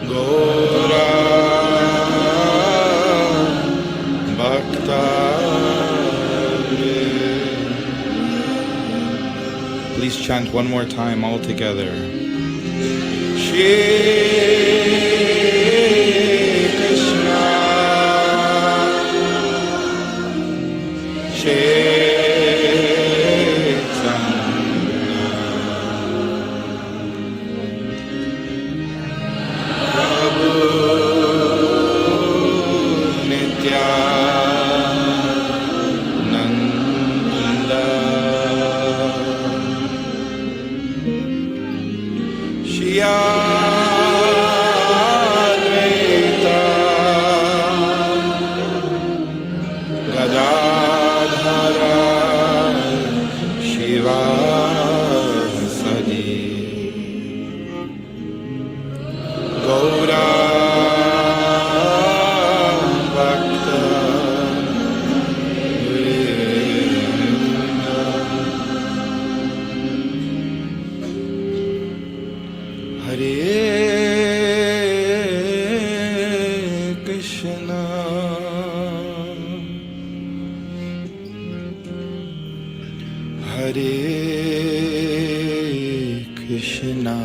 Gora Bhakta. Please chant one more time all together. Shri Krishna Chaitanya Prabhu Nityananda Shri Advaita Gadadhara Shivasadi Gaura Bhakta Vrinda. Hare Krishna Hare Krishna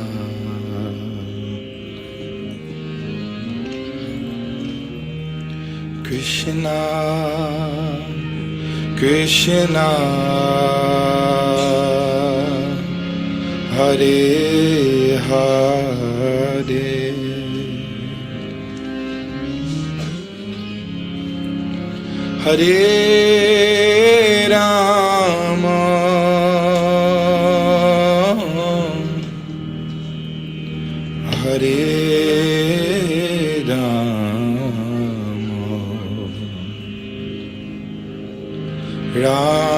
Krishna Krishna Hare Hare Hare Rama Hare Rama Rama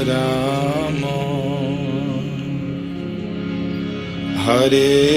Rama Hare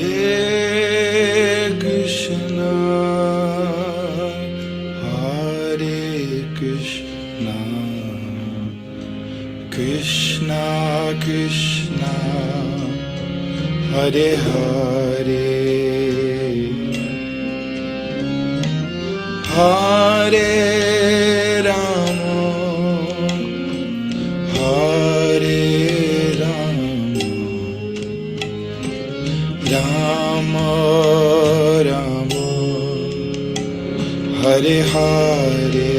Hare Krishna, Hare Krishna, Krishna Krishna, Hare Hare, Hare Rama, Hare Rama, Rama Rama, Hare Hare,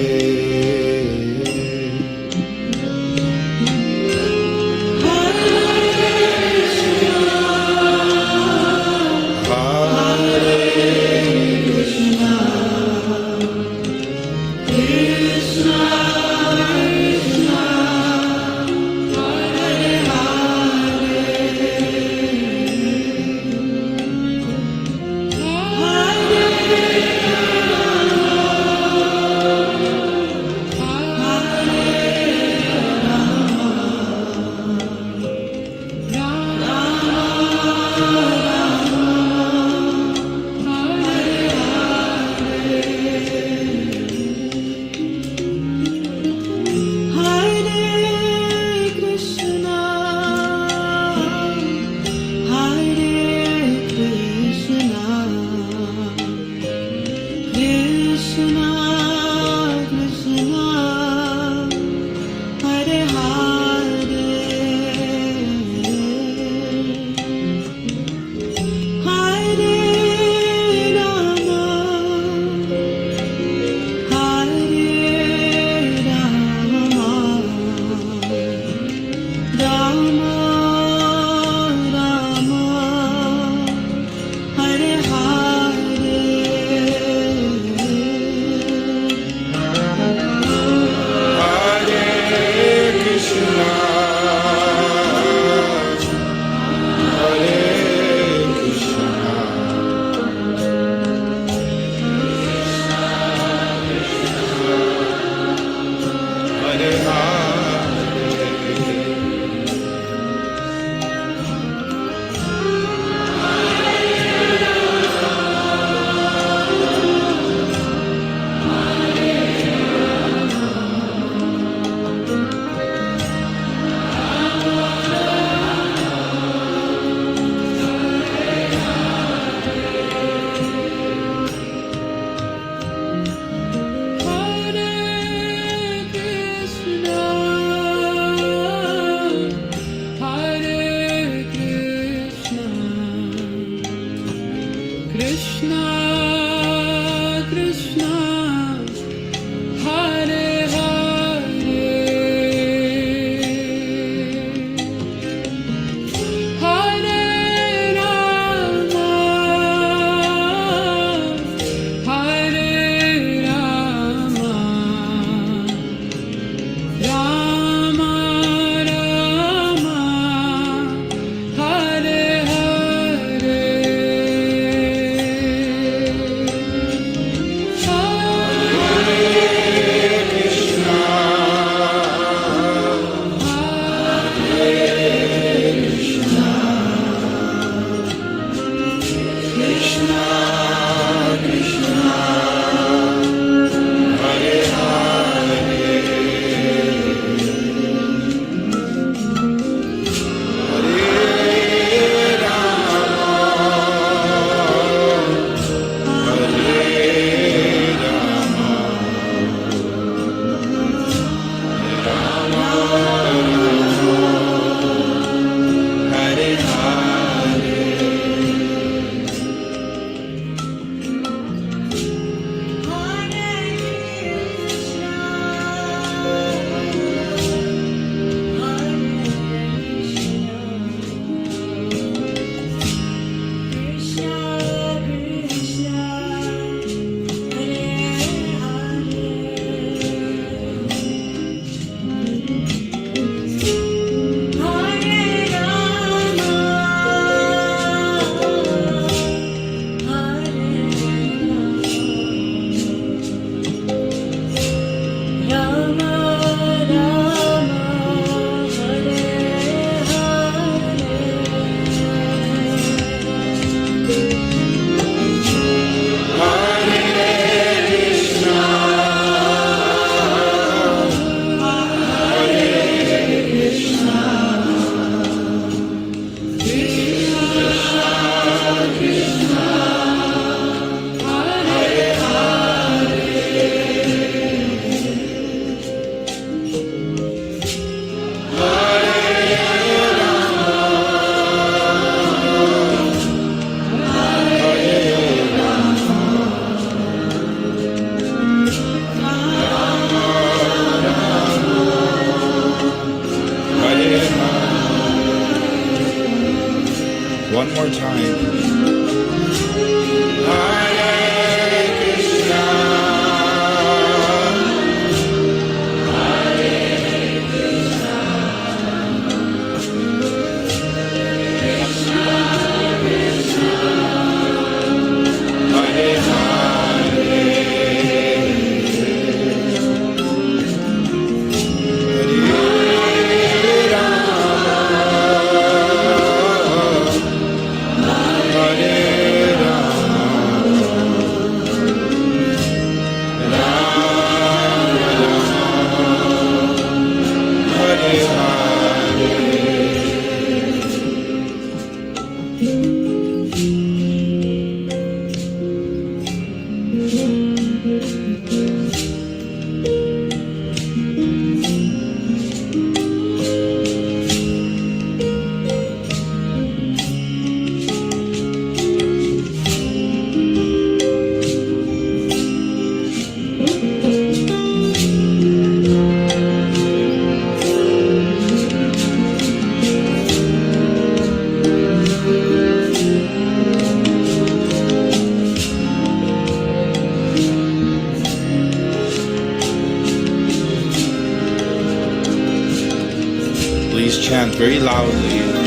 chant very loudly. Hare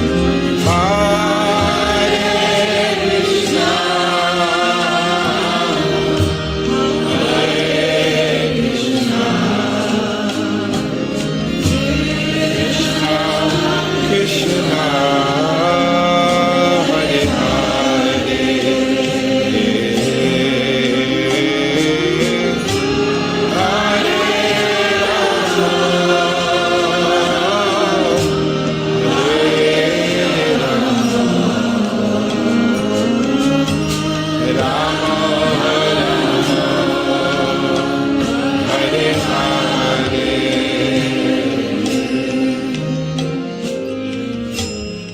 Krishna, Hare Krishna, Krishna Krishna, Hare Hare,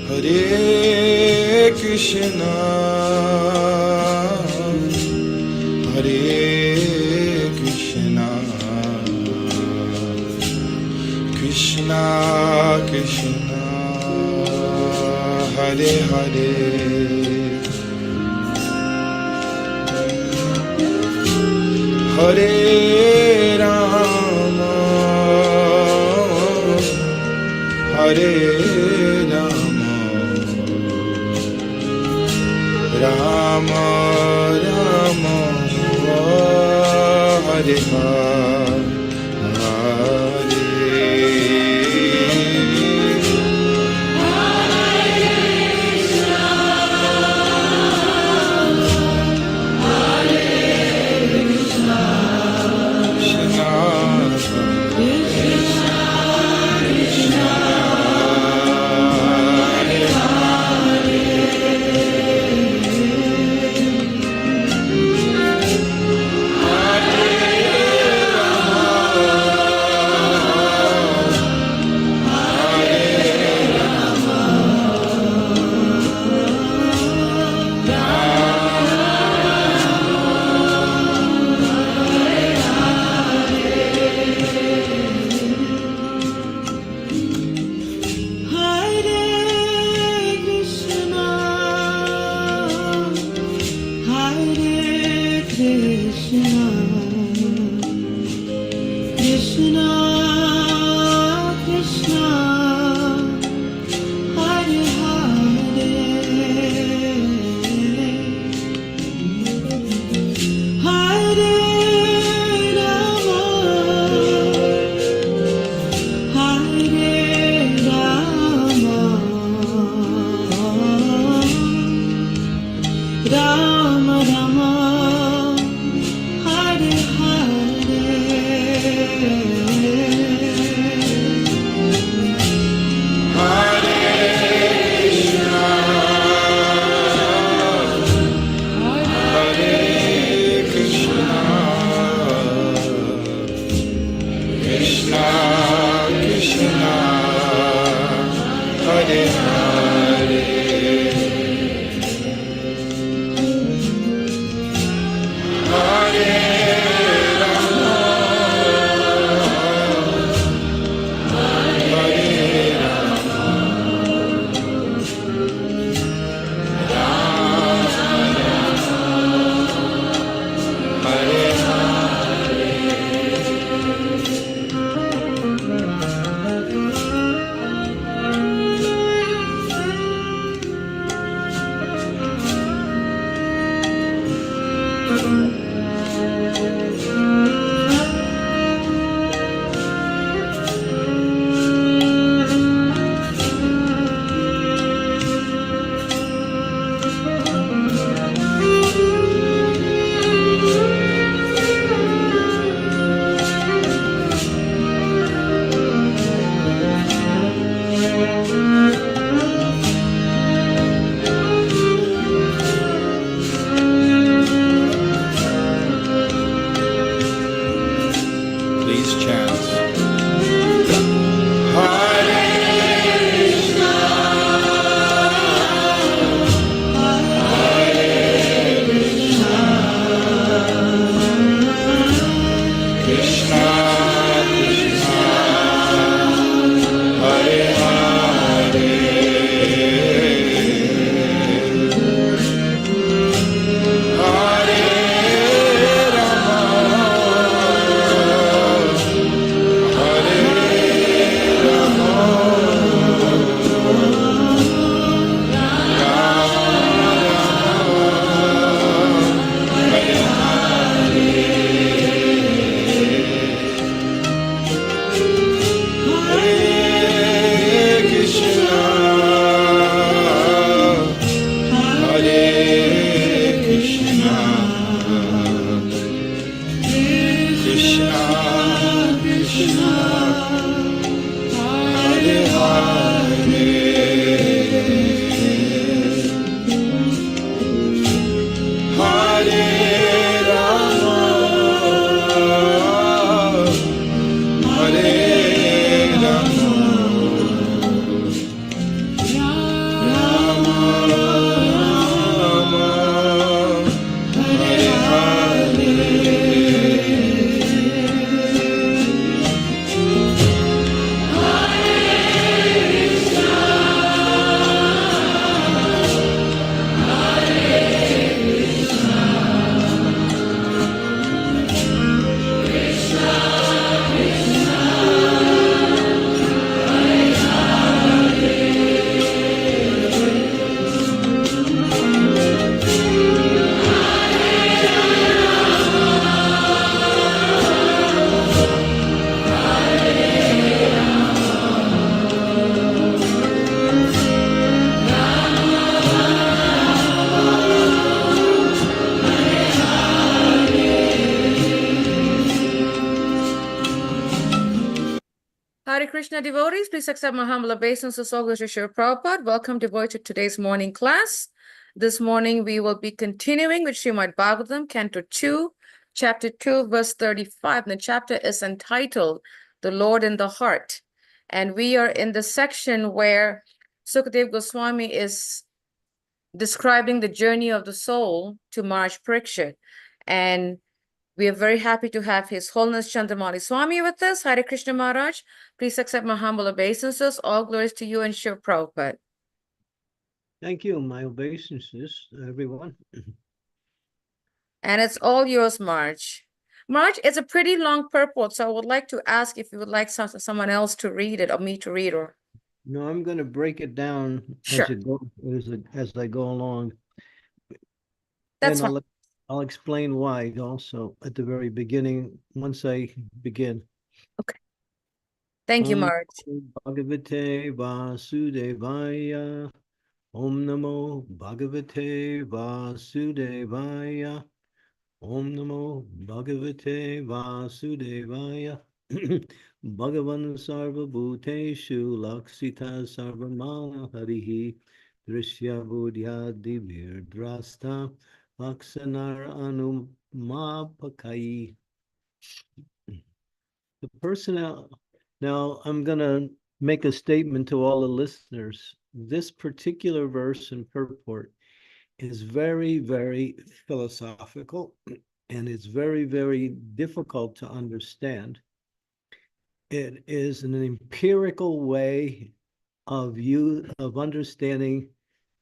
Hare Krishna, Hare Krishna, Krishna Krishna, Hare Hare, Hare Rama, Hare Rama, Rama Rama, Hare Hare. Hare Krishna devotees, please accept my humble obeisance to all Guru Srila Prabhupada. Welcome devotees to today's morning class. This morning we will be continuing with Srimad Bhagavatam, Canto 2, Chapter 2, verse 35. And the chapter is entitled, The Lord in the Heart. And we are in the section where Sukadeva Goswami is describing the journey of the soul to Maharaj Parikshit. And we are very happy to have His Holiness Candramauli Swami with us. Hare Krishna Maharaj. Please accept my humble obeisances. All glories to you and Srila Prabhupada. Thank you. My obeisances, everyone. And it's all yours, Marge. Marge, it's a pretty long purport, so I would like to ask if you would like someone else to read it or me to read or. No, I'm going to break it down Sure. as I go along. That's and fine. I'll explain why also at the very beginning once I begin. Okay. Thank you, Marge. Bhagavate Vasudevaya. Om Namo Bhagavate Vasudevaya. Om Namo Bhagavate Vasudevaya. Bhagavan Sarva Bhuteshu Laksita Sarvamana Harihi Drishya Buddhya Divir Drasta Laksanar Anumapakai. The personnel. Now I'm going to make a statement to all the listeners. This particular verse and purport is very, very philosophical, and it's very, very difficult to understand. It is an empirical way of understanding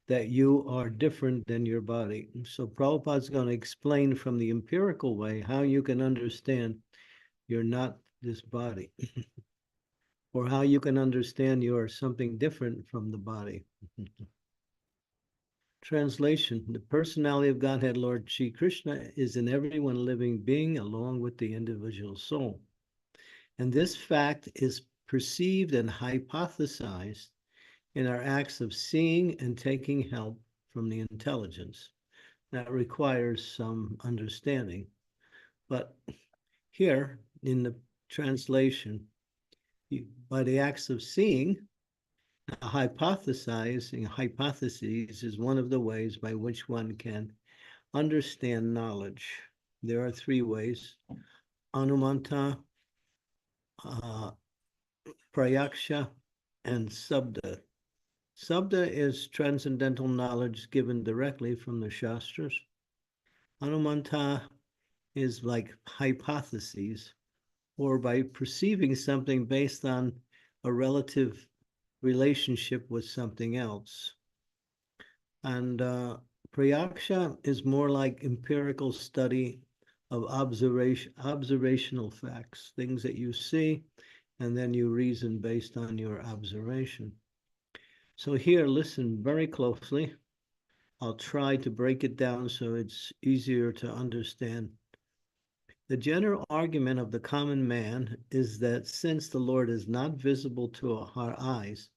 that you are different than your body. So Prabhupada's going to explain from the empirical way how you can understand you're not this body, or how you can understand you are something different from the body. Translation: the personality of Godhead Lord Shri Krishna is in everyone living being along with the individual soul. And this fact is perceived and hypothesized in our acts of seeing and taking help from the intelligence. That requires some understanding. But here in the translation, by the acts of seeing, hypotheses is one of the ways by which one can understand knowledge. There are three ways: Anumanta, Prayaksha, and Sabda. Sabda is transcendental knowledge given directly from the Shastras. Anumanta is like hypotheses, or by perceiving something based on a relative relationship with something else. And Prayaksha is more like empirical study of observational facts, things that you see, and then you reason based on your observation. So here, listen very closely. I'll try to break it down so it's easier to understand. The general argument of the common man is that since the Lord is not visible to our eyes,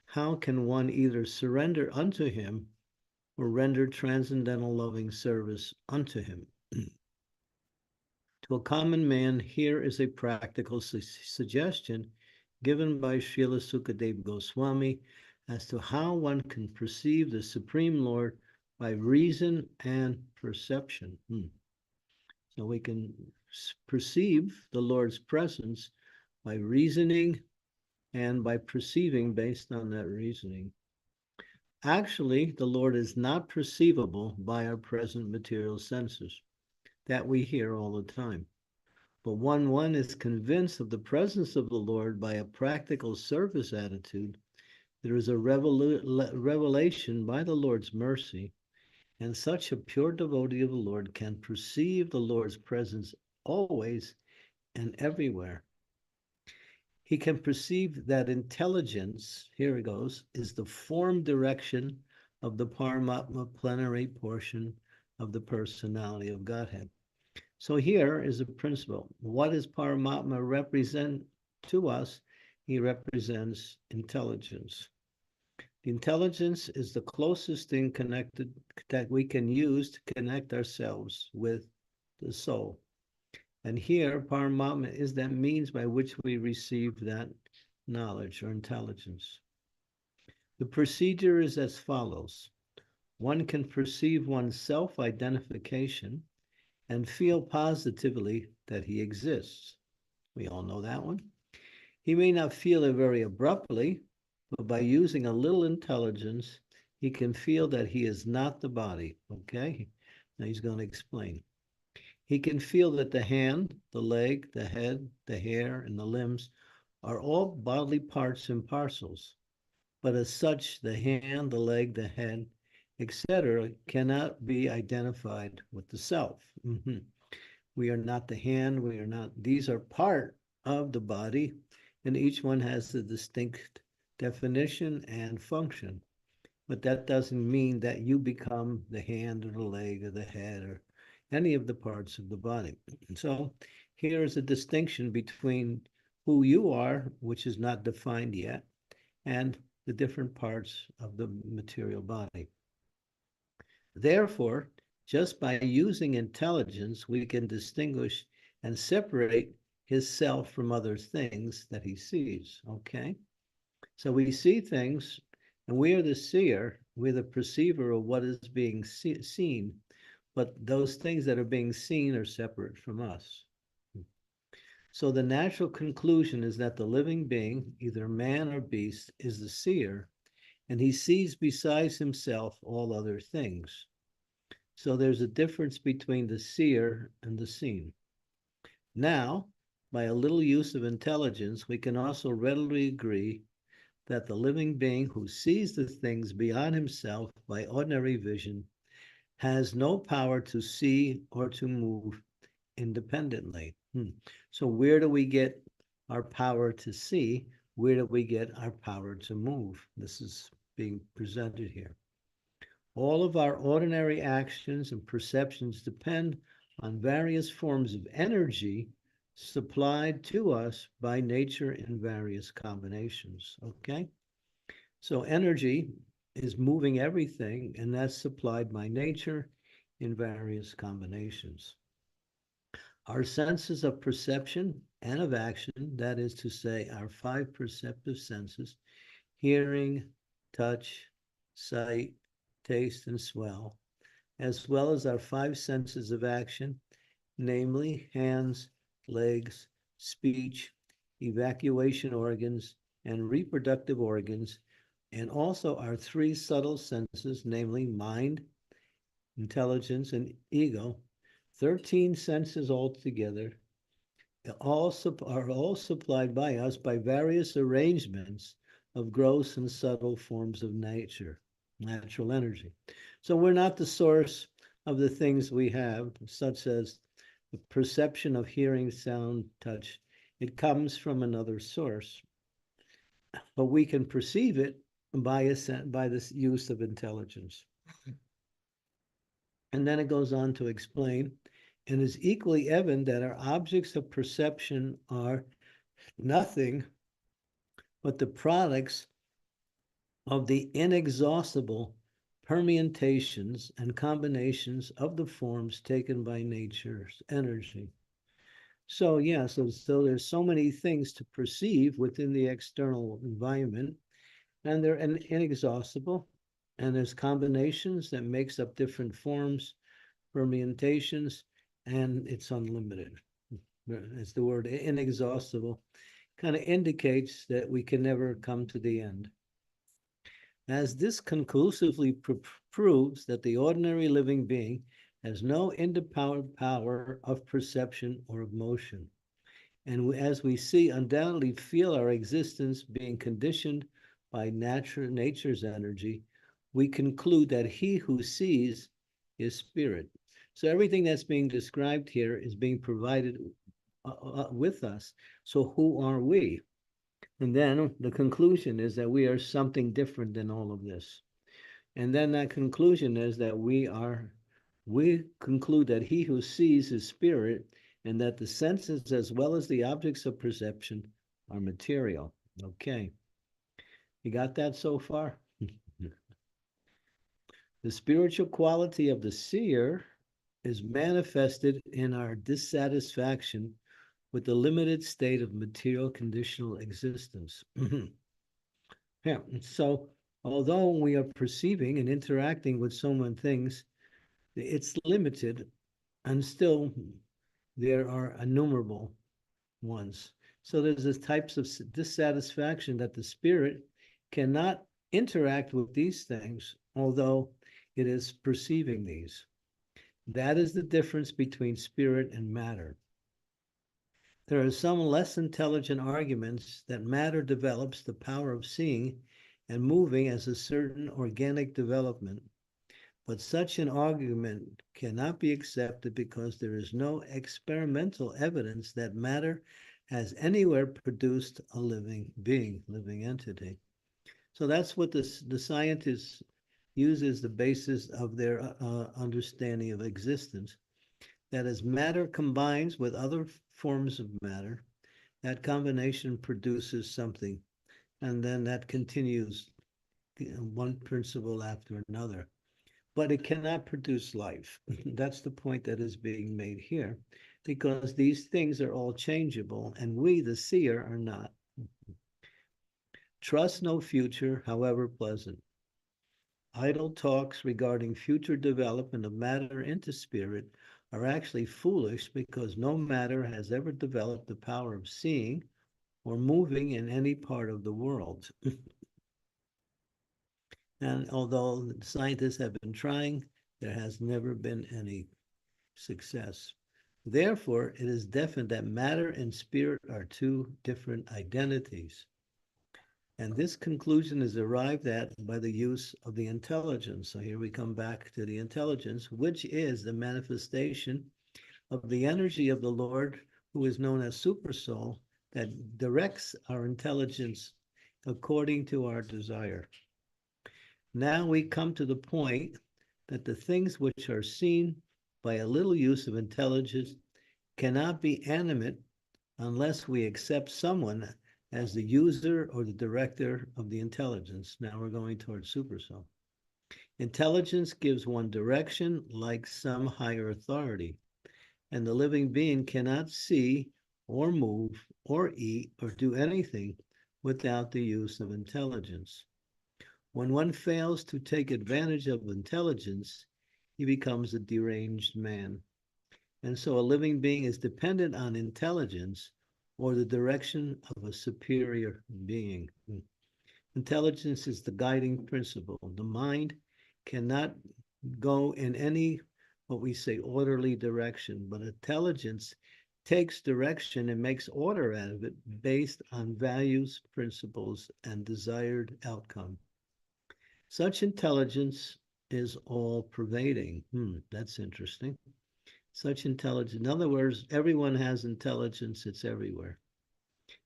how can one either surrender unto him or render transcendental loving service unto him? To a common man, here is a practical suggestion given by Srila Sukadeva Goswami as to how one can perceive the Supreme Lord by reason and perception. So we can perceive the Lord's presence by reasoning and by perceiving based on that reasoning. Actually, the Lord is not perceivable by our present material senses that we hear all the time. But one is convinced of the presence of the Lord by a practical service attitude. There is a revelation by the Lord's mercy, and such a pure devotee of the Lord can perceive the Lord's presence always and everywhere. He can perceive that intelligence, here it goes, is the form direction of the Paramatma plenary portion of the personality of Godhead. So here is a principle. What does Paramatma represent to us? He represents intelligence. The intelligence is the closest thing connected that we can use to connect ourselves with the soul. And here, Paramatma is that means by which we receive that knowledge or intelligence. The procedure is as follows. One can perceive one's self-identification and feel positively that he exists. We all know that one. He may not feel it very abruptly, but by using a little intelligence, he can feel that he is not the body, okay? Now he's going to explain. He can feel that the hand, the leg, the head, the hair, and the limbs are all bodily parts and parcels, but as such, the hand, the leg, the head, etc., cannot be identified with the self. We are not the hand, we are not, these are part of the body, and each one has a distinct definition and function. But that doesn't mean that you become the hand or the leg or the head or any of the parts of the body. So here is a distinction between who you are, which is not defined yet, and the different parts of the material body. Therefore, just by using intelligence, we can distinguish and separate his self from other things that he sees, okay? So we see things, and we are the seer, we're the perceiver of what is being seen, but those things that are being seen are separate from us. So the natural conclusion is that the living being, either man or beast, is the seer, and he sees besides himself all other things. So there's a difference between the seer and the seen. Now, by a little use of intelligence, we can also readily agree that the living being who sees the things beyond himself by ordinary vision has no power to see or to move independently. So where do we get our power to see? Where do we get our power to move? This is being presented here. All of our ordinary actions and perceptions depend on various forms of energy supplied to us by nature in various combinations, okay? So energy is moving everything, and that's supplied by nature in various combinations. Our senses of perception and of action, that is to say, our 5 perceptive senses, hearing, touch, sight, taste, and smell, as well as our 5 senses of action, namely hands, legs, speech, evacuation organs, and reproductive organs, and also our 3 subtle senses, namely mind, intelligence, and ego, 13 senses altogether, are all supplied by us by various arrangements of gross and subtle forms of nature, natural energy. So we're not the source of the things we have, such as the perception of hearing, sound, touch. It comes from another source, but we can perceive it by this use of intelligence. And then it goes on to explain, and is equally evident that our objects of perception are nothing but the products of the inexhaustible permutations and combinations of the forms taken by nature's energy. So yeah, so there's so many things to perceive within the external environment, and they're inexhaustible, and there's combinations that makes up different forms, permutations, and it's unlimited. As the word inexhaustible kind of indicates that we can never come to the end. As this conclusively proves that the ordinary living being has no independent power of perception or of motion. And as we see, undoubtedly feel our existence being conditioned by nature's energy, we conclude that he who sees is spirit. So everything that's being described here is being provided with us. So who are we? And then the conclusion is that we are something different than all of this. And then that conclusion is that we conclude that he who sees is spirit, and that the senses as well as the objects of perception are material. Okay. You got that so far? The spiritual quality of the seer is manifested in our dissatisfaction with the limited state of material conditional existence. Yeah, so although we are perceiving and interacting with so many things, it's limited, and still there are innumerable ones. So there's this types of dissatisfaction that the spirit cannot interact with these things, although it is perceiving these. That is the difference between spirit and matter. There are some less intelligent arguments that matter develops the power of seeing and moving as a certain organic development, but such an argument cannot be accepted because there is no experimental evidence that matter has anywhere produced a living being, living entity. So that's what the scientists use as the basis of their understanding of existence. That as matter combines with other forms of matter, that combination produces something, and then that continues one principle after another. But it cannot produce life. That's the point that is being made here, because these things are all changeable, and we, the seer, are not. Trust no future, however pleasant. Idle talks regarding future development of matter into spirit are actually foolish because no matter has ever developed the power of seeing or moving in any part of the world. And although scientists have been trying, there has never been any success. Therefore, it is definite that matter and spirit are two different identities. And this conclusion is arrived at by the use of the intelligence. So here we come back to the intelligence, which is the manifestation of the energy of the Lord, who is known as Supersoul, that directs our intelligence according to our desire. Now we come to the point that the things which are seen by a little use of intelligence cannot be animate unless we accept someone as the user or the director of the intelligence. Now we're going towards Supersoul. Intelligence gives one direction like some higher authority, and the living being cannot see or move or eat or do anything without the use of intelligence. When one fails to take advantage of intelligence, he becomes a deranged man. And so a living being is dependent on intelligence or the direction of a superior being. Intelligence is the guiding principle. The mind cannot go in any, what we say, orderly direction, but intelligence takes direction and makes order out of it based on values, principles, and desired outcome. Such intelligence is all pervading. That's interesting. Such intelligence, in other words, everyone has intelligence, it's everywhere.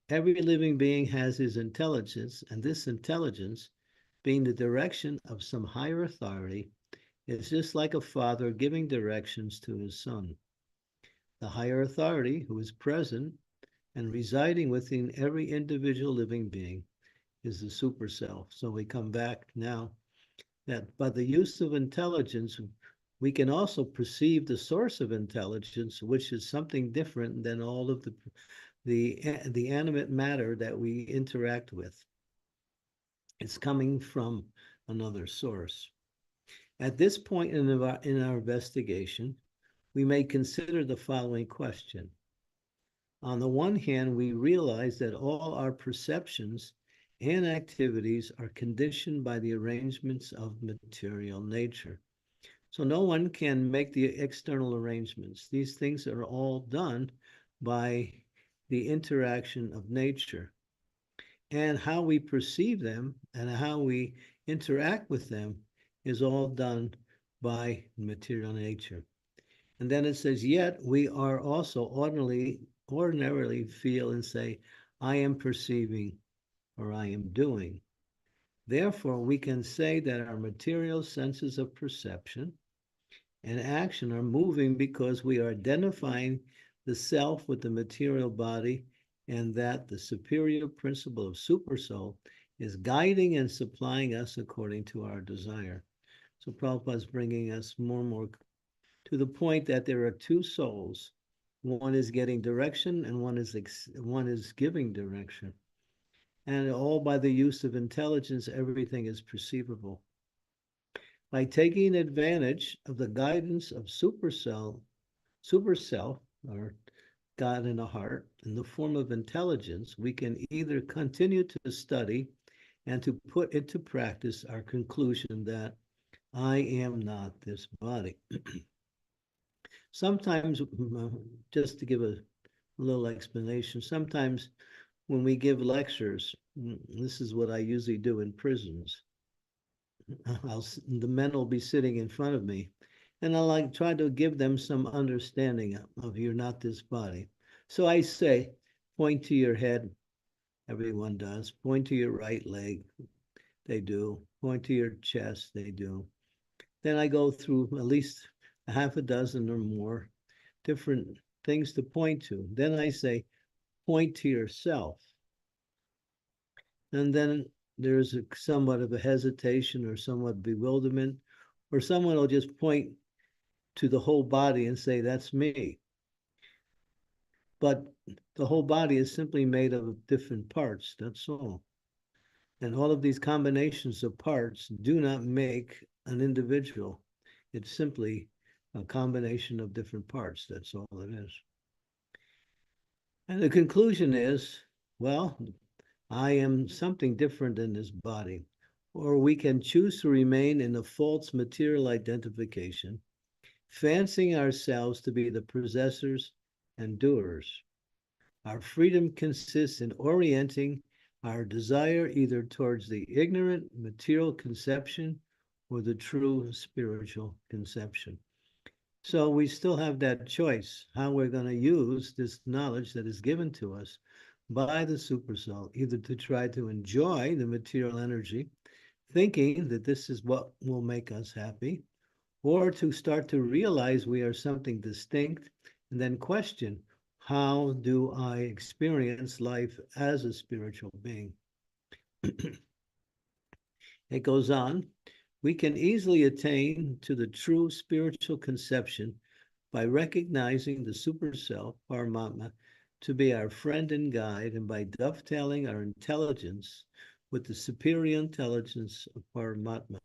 Every living being has his intelligence, and this intelligence, being the direction of some higher authority, is just like a father giving directions to his son. The higher authority, who is present and residing within every individual living being, is the super self. So we come back now that by the use of intelligence, we can also perceive the source of intelligence, which is something different than all of the animate matter that we interact with. It's coming from another source. At this point in our investigation, we may consider the following question. On the one hand, we realize that all our perceptions and activities are conditioned by the arrangements of material nature. So no one can make the external arrangements. These things are all done by the interaction of nature. And how we perceive them and how we interact with them is all done by material nature. And then it says, yet we are also ordinarily feel and say, I am perceiving or I am doing. Therefore, we can say that our material senses of perception and action are moving because we are identifying the self with the material body, and that the superior principle of Supersoul is guiding and supplying us according to our desire. So Prabhupada is bringing us more and more to the point that there are two souls, one is getting direction and one is giving direction. And all by the use of intelligence, everything is perceivable. By taking advantage of the guidance of super self, or God in the heart, in the form of intelligence, we can either continue to study and to put into practice our conclusion that I am not this body. Sometimes, just to give a little explanation, sometimes when we give lectures, this is what I usually do in prisons. The men will be sitting in front of me, and I'll like try to give them some understanding of you're not this body. So I say, point to your head. Everyone does. Point to your right leg. They do. Point to your chest. They do. Then I go through at least a half a dozen or more different things to point to. Then I say, point to yourself. And then there's somewhat of a hesitation or somewhat bewilderment, or someone will just point to the whole body and say, that's me. But the whole body is simply made of different parts, that's all. And all of these combinations of parts do not make an individual. It's simply a combination of different parts, that's all it is. And the conclusion is, well, I am something different than this body. Or we can choose to remain in a false material identification, fancying ourselves to be the possessors and doers. Our freedom consists in orienting our desire either towards the ignorant material conception or the true spiritual conception. So we still have that choice, how we're going to use this knowledge that is given to us by the supersoul, either to try to enjoy the material energy, thinking that this is what will make us happy, or to start to realize we are something distinct and then question, how do I experience life as a spiritual being? It goes on, we can easily attain to the true spiritual conception by recognizing the super self, Paramatma, to be our friend and guide, and by dovetailing our intelligence with the superior intelligence of Paramatma.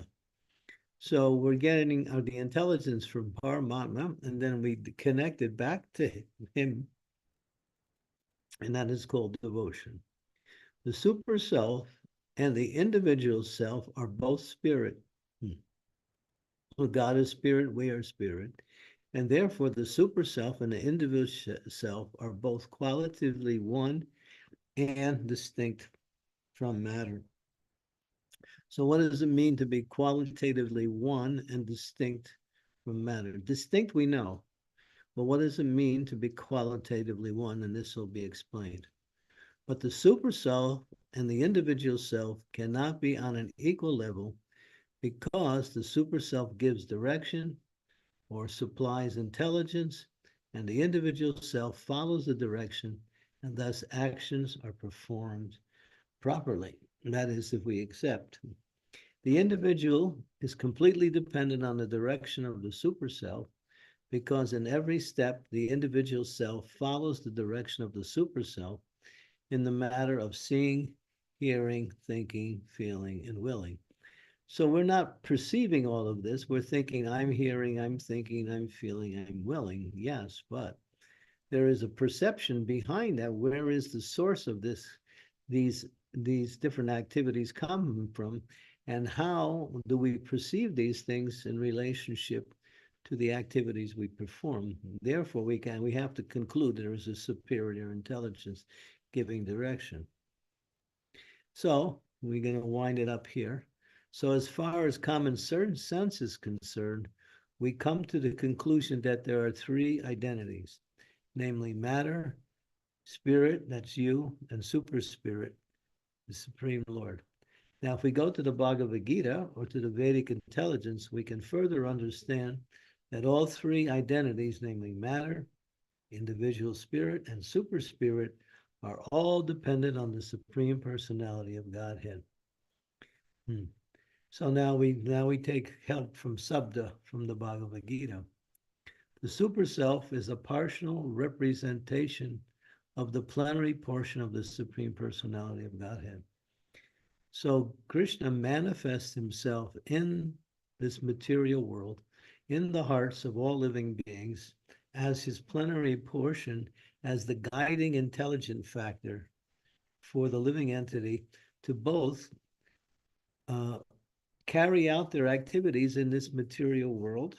So we're getting the intelligence from Paramatma, and then we connect it back to him, and that is called devotion. The super self and the individual self are both spirit. So God is spirit, we are spirit. And therefore, the super self and the individual self are both qualitatively one and distinct from matter. So what does it mean to be qualitatively one and distinct from matter? Distinct, we know. But what does it mean to be qualitatively one? And this will be explained. But the super self and the individual self cannot be on an equal level because the super self gives direction or supplies intelligence, and the individual self follows the direction, and thus actions are performed properly. That is, if we accept. The individual is completely dependent on the direction of the super self, because in every step, the individual self follows the direction of the super self in the matter of seeing, hearing, thinking, feeling, and willing. So we're not perceiving all of this. We're thinking, I'm hearing, I'm thinking, I'm feeling, I'm willing. Yes, but there is a perception behind that. Where is the source of these different activities come from? And how do we perceive these things in relationship to the activities we perform? Therefore, we have to conclude there is a superior intelligence giving direction. So we're going to wind it up here. So as far as common sense is concerned, we come to the conclusion that there are three identities, namely matter, spirit, that's you, and super spirit, the Supreme Lord. Now, if we go to the Bhagavad Gita or to the Vedic intelligence, we can further understand that all three identities, namely matter, individual spirit, and super spirit, are all dependent on the Supreme Personality of Godhead. So now we take help from Sabda from the Bhagavad Gita. The super self is a partial representation of the plenary portion of the Supreme Personality of Godhead. So Krishna manifests himself in this material world, in the hearts of all living beings, as his plenary portion, as the guiding intelligent factor for the living entity to both carry out their activities in this material world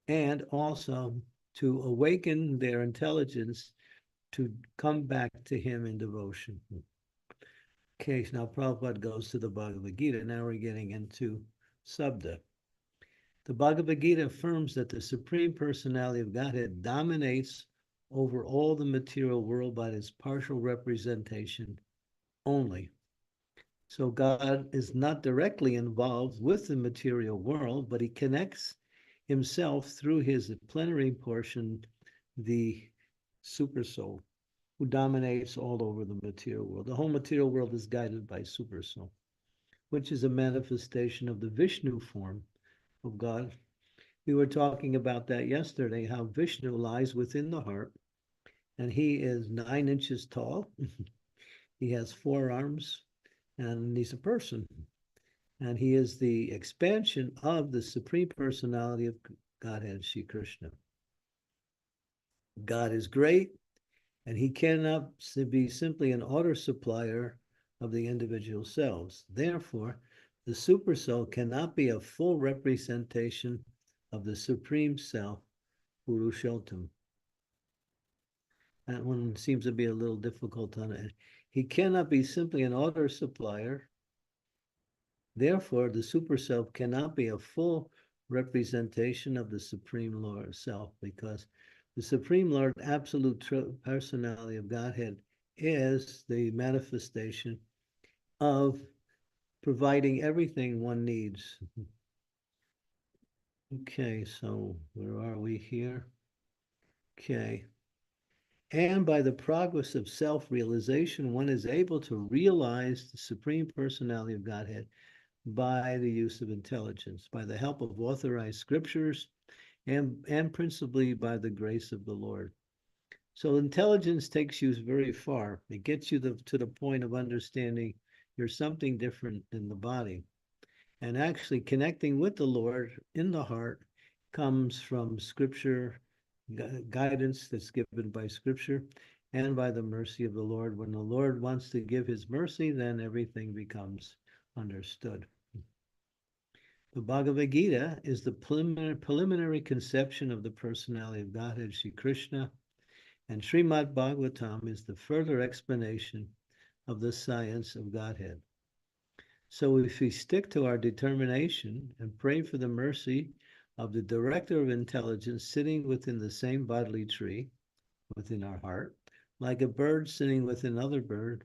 and also to awaken their intelligence to come back to him in devotion. Okay, so now Prabhupada goes to the Bhagavad Gita. Now we're getting into Sabda. The Bhagavad Gita affirms that the Supreme Personality of Godhead dominates over all the material world by its partial representation only. So God is not directly involved with the material world, but he connects himself through his plenary portion, the super soul, who dominates all over the material world. The whole material world is guided by super soul, which is a manifestation of the Vishnu form of God. We were talking about that yesterday, how Vishnu lies within the heart, and he is 9 inches tall. He has 4 arms, and he's a person. And he is the expansion of the Supreme Personality of Godhead, Shri Krishna. God is great, and he cannot be simply an order supplier of the individual selves. Therefore, the super soul cannot be a full representation of the Supreme Self, Purushottam. That one seems to be a little difficult on it. He cannot be simply an order supplier. Therefore, the super self cannot be a full representation of the Supreme Lord Self, because the Supreme Lord, absolute personality of Godhead, is the manifestation of providing everything one needs. Okay, so where are we here? Okay. And by the progress of self-realization, one is able to realize the Supreme Personality of Godhead by the use of intelligence, by the help of authorized scriptures, and principally by the grace of the Lord. So intelligence takes you very far. It gets you to the point of understanding you're something different than the body. And actually connecting with the Lord in the heart comes from scripture, guidance that's given by scripture, and by the mercy of the Lord. When the Lord wants to give his mercy, then everything becomes understood. The Bhagavad Gita is the preliminary conception of the personality of Godhead, Shri Krishna, and Srimad Bhagavatam is the further explanation of the science of Godhead. So if we stick to our determination and pray for the mercy of the director of intelligence sitting within the same bodily tree, within our heart, like a bird sitting with another bird,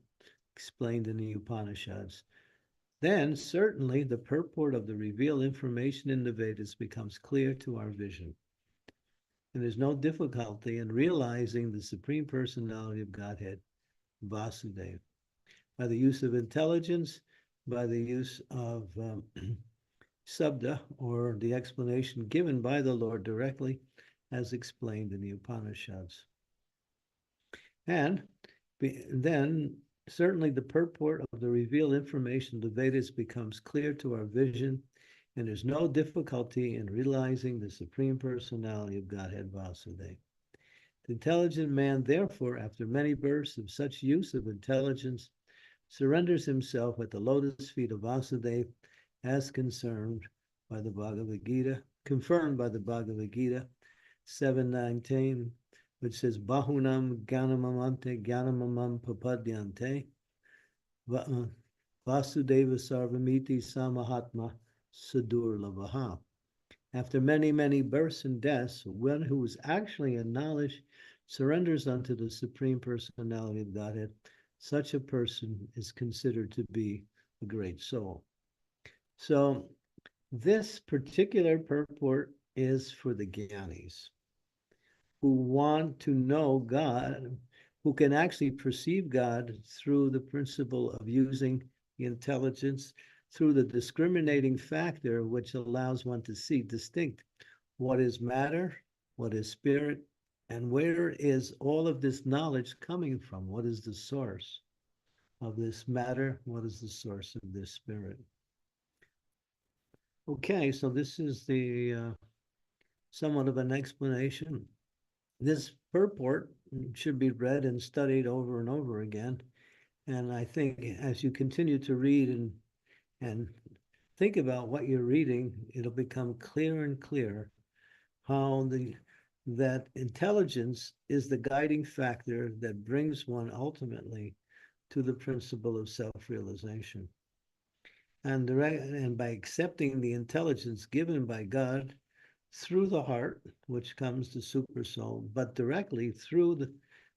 explained in the Upanishads, then certainly the purport of the revealed information in the Vedas becomes clear to our vision. And there's no difficulty in realizing the Supreme Personality of Godhead, Vasudeva, by the use of intelligence, by the use of Sabda, or the explanation given by the Lord directly, as explained in the Upanishads. And then certainly the purport of the revealed information of the Vedas becomes clear to our vision, and there's no difficulty in realizing the Supreme Personality of Godhead, Vasudeva. The intelligent man, therefore, after many births of such use of intelligence, surrenders himself at the lotus feet of Vasudeva, as confirmed by the Bhagavad Gita, 7:19, which says, Bahunam Gyanamamante Gyanamamam Papadyante Vasudeva Sarvamiti Samahatma Sadurlavaha. After many, many births and deaths, one who is actually in knowledge surrenders unto the Supreme Personality of Godhead. Such a person is considered to be a great soul. So this particular purport is for the Gyanis, who want to know God, who can actually perceive God through the principle of using the intelligence, through the discriminating factor, which allows one to see distinct what is matter what is spirit, and where is all of this knowledge coming from? What is the source of this matter? What is the source of this spirit? Okay, so this is the somewhat of an explanation. This purport should be read and studied over and over again. And I think as you continue to read and think about what you're reading, it'll become clearer and clearer how that intelligence is the guiding factor that brings one ultimately to the principle of self-realization. And by accepting the intelligence given by God through the heart, which comes to super soul, but directly through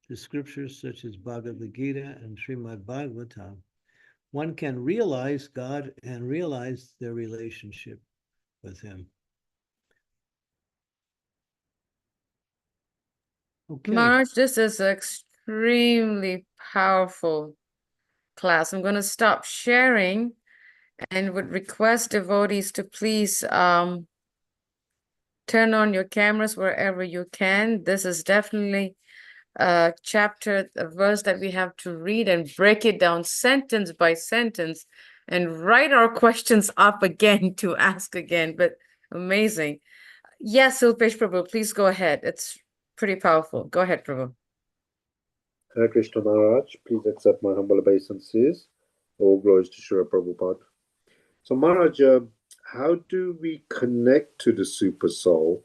the scriptures such as Bhagavad Gita and Srimad Bhagavatam, one can realize God and realize their relationship with him. Okay. Maharaj, this is extremely powerful class. I'm going to stop sharing and would request devotees to please turn on your cameras wherever you can. This is definitely a chapter, a verse that we have to read and break it down sentence by sentence and write our questions up again to ask again. But amazing. Yes, Silpesh Prabhu, please go ahead. It's pretty powerful. Go ahead, Prabhu. Hare Krishna Maharaj, please accept my humble obeisances. All glories to Srila Prabhupada. So Maharaj, how do we connect to the super soul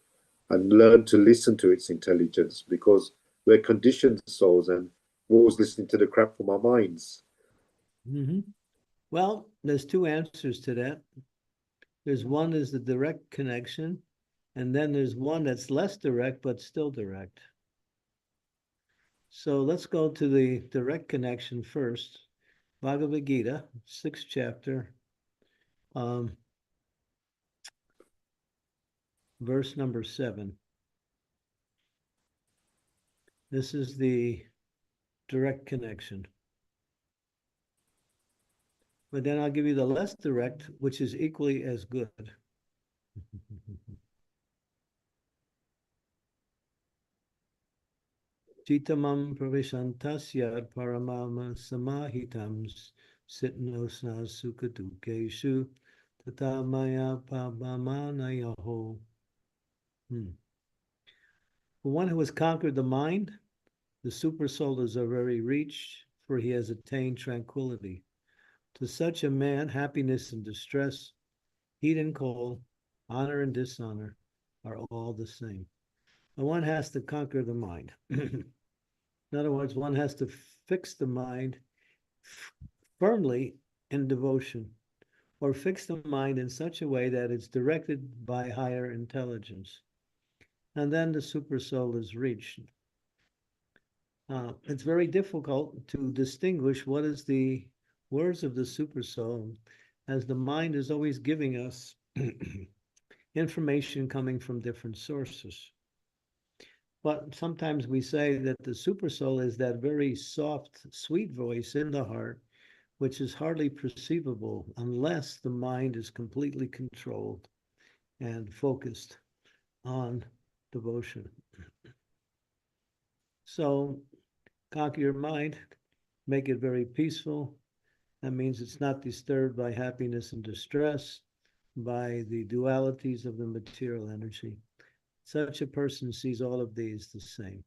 and learn to listen to its intelligence? Because we're conditioned souls and we're always listening to the crap from our minds. Mm-hmm. Well, there's two answers to that. There's one is the direct connection, and then there's one that's less direct, but still direct. So let's go to the direct connection first. Bhagavad Gita, 6th chapter, verse number 7. This is the direct connection. But then I'll give you the less direct, which is equally as good. Chitamam pravishantasya paramama samahitams sitnosna sukadukeshu tatamaya pabamanayaho. For one who has conquered the mind, the super soul is already reached, for he has attained tranquility. To such a man, happiness and distress, heat and cold, honor and dishonor are all the same. And one has to conquer the mind. In other words, one has to fix the mind firmly in devotion, or fix the mind in such a way that it's directed by higher intelligence. And then the super soul is reached. It's very difficult to distinguish what is the words of the super soul, as the mind is always giving us information coming from different sources. But sometimes we say that the super soul is that very soft, sweet voice in the heart, which is hardly perceivable unless the mind is completely controlled and focused on devotion. So conquer your mind, make it very peaceful. That means it's not disturbed by happiness and distress, by the dualities of the material energy. Such a person sees all of these the same.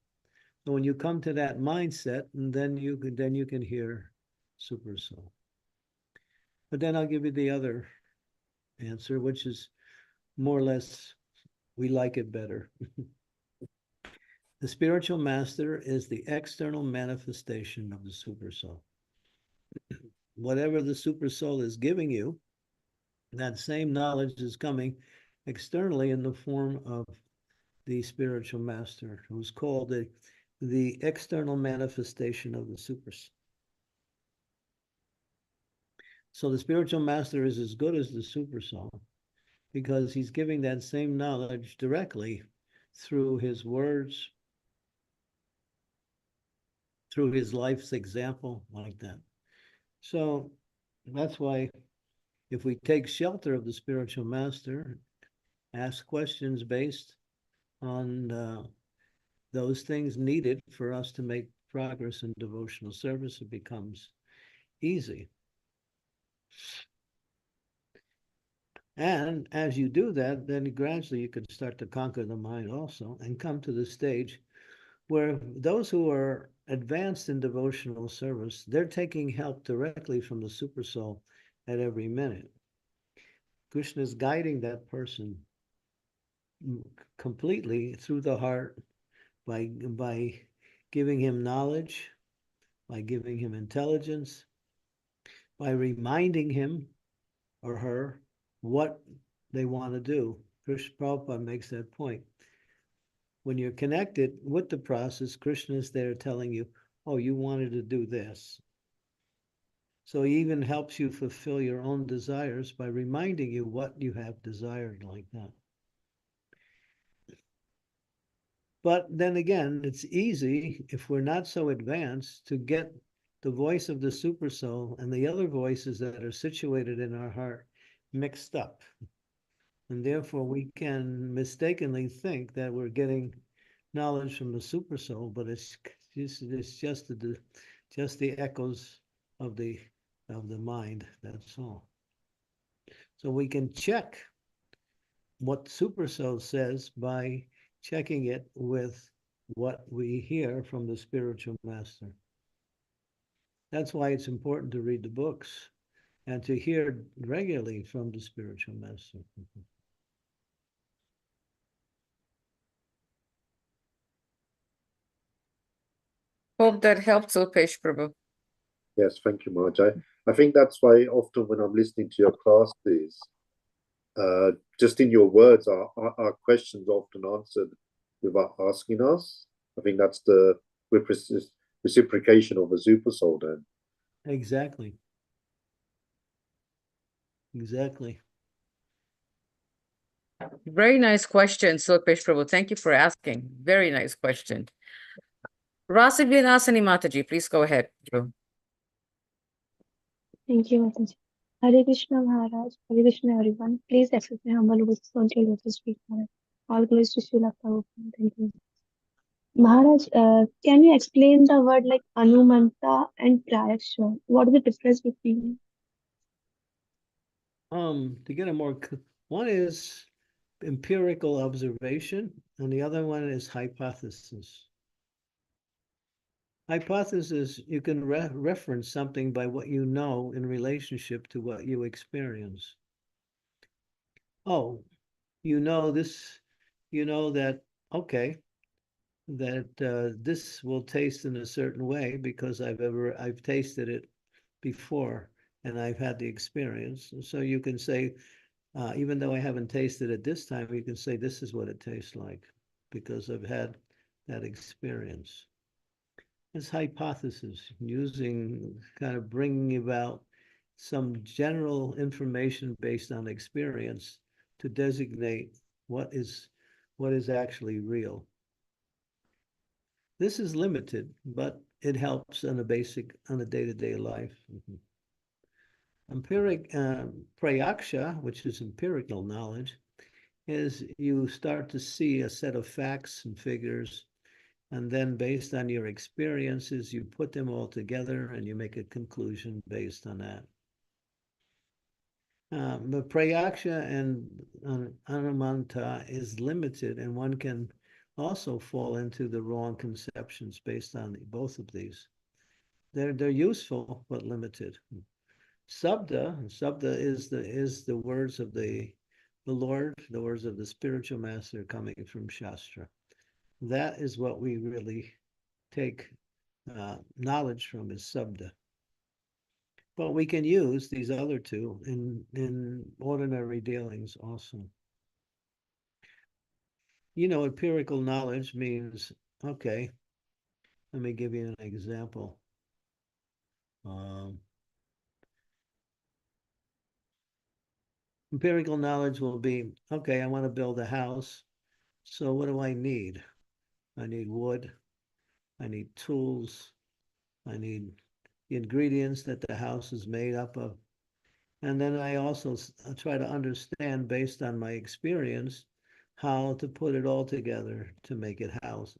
So when you come to that mindset, and then you can hear super soul. But then I'll give you the other answer, which is more or less, we like it better. The spiritual master is the external manifestation of the super soul. Whatever the super soul is giving you, that same knowledge is coming externally in the form of the spiritual master, who's called the external manifestation of the super soul. So the spiritual master is as good as the super soul because he's giving that same knowledge directly through his words, through his life's example, like that. So that's why if we take shelter of the spiritual master, ask questions based on those things needed for us to make progress in devotional service, it becomes easy. And as you do that, then gradually you can start to conquer the mind also and come to the stage where those who are advanced in devotional service, they're taking help directly from the Supersoul at every minute. Krishna is guiding that person completely through the heart by giving him knowledge, by giving him intelligence, by reminding him or her what they want to do. Krishna Prabhupada makes that point. When you're connected with the process, Krishna is there telling you, oh, you wanted to do this. So he even helps you fulfill your own desires by reminding you what you have desired like that. But then again, it's easy, if we're not so advanced, to get the voice of the Supersoul and the other voices that are situated in our heart mixed up. And therefore, we can mistakenly think that we're getting knowledge from the Supersoul, but it's just the echoes of the mind. That's all. So we can check what Supersoul says by checking it with what we hear from the spiritual master. That's why it's important to read the books and to hear regularly from the spiritual master. Hope that helps, Upesh Prabhu. Yes, thank you, Maharaj. I think that's why often when I'm listening to your classes, just in your words, our questions often answered without asking us. I think that's the reciprocation of a super soul then. Exactly. Exactly. Very nice question, Upesh Prabhu. Thank you for asking. Very nice question. Rasa Vinasani Mataji, please go ahead. Thank you, Mataji. Hare Krishna Maharaj, Hare Krishna everyone. Please accept my humble obeisances until lotus feet Maharaj. All glories to Srila Prabhupada. Thank you. Maharaj, can you explain the word like Anumanta and Prayaksha? What is the difference between? To get a more, one is empirical observation, and the other one is hypothesis. Hypothesis, you can reference something by what you know in relationship to what you experience. Oh, you know this, you know that, okay, that this will taste in a certain way because I've tasted it before and I've had the experience. So you can say, even though I haven't tasted it this time, you can say this is what it tastes like because I've had that experience. It's hypothesis, using kind of bringing about some general information based on experience to designate what is actually real. This is limited, but it helps on a day-to-day life. Prayaksha, which is empirical knowledge, is you start to see a set of facts and figures, and then based on your experiences, you put them all together and you make a conclusion based on that. But Prayaksha and Anumanta is limited, and one can also fall into the wrong conceptions based on both of these. They're useful but limited. Sabda is the words of the Lord, the words of the spiritual master coming from Shastra. That is what we really take knowledge from, is Sabda. But we can use these other two in ordinary dealings also. You know, empirical knowledge means, okay, let me give you an example. Empirical knowledge will be, okay, I want to build a house. So what do I need? I need wood. I need tools. I need the ingredients that the house is made up of. And then I also try to understand, based on my experience, how to put it all together to make a house.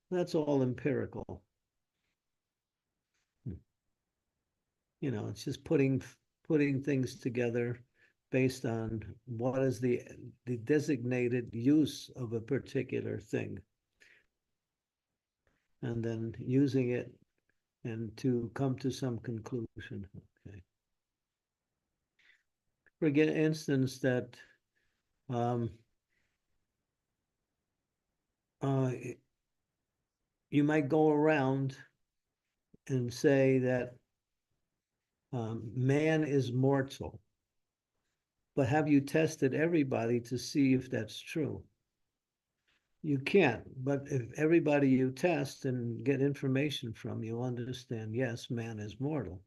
That's all empirical. It's just putting things together based on what is the designated use of a particular thing, and then using it and to come to some conclusion. Okay. For instance, that you might go around and say that man is mortal, but have you tested everybody to see if that's true? You can't, but if everybody you test and get information from, you understand, yes, man is mortal.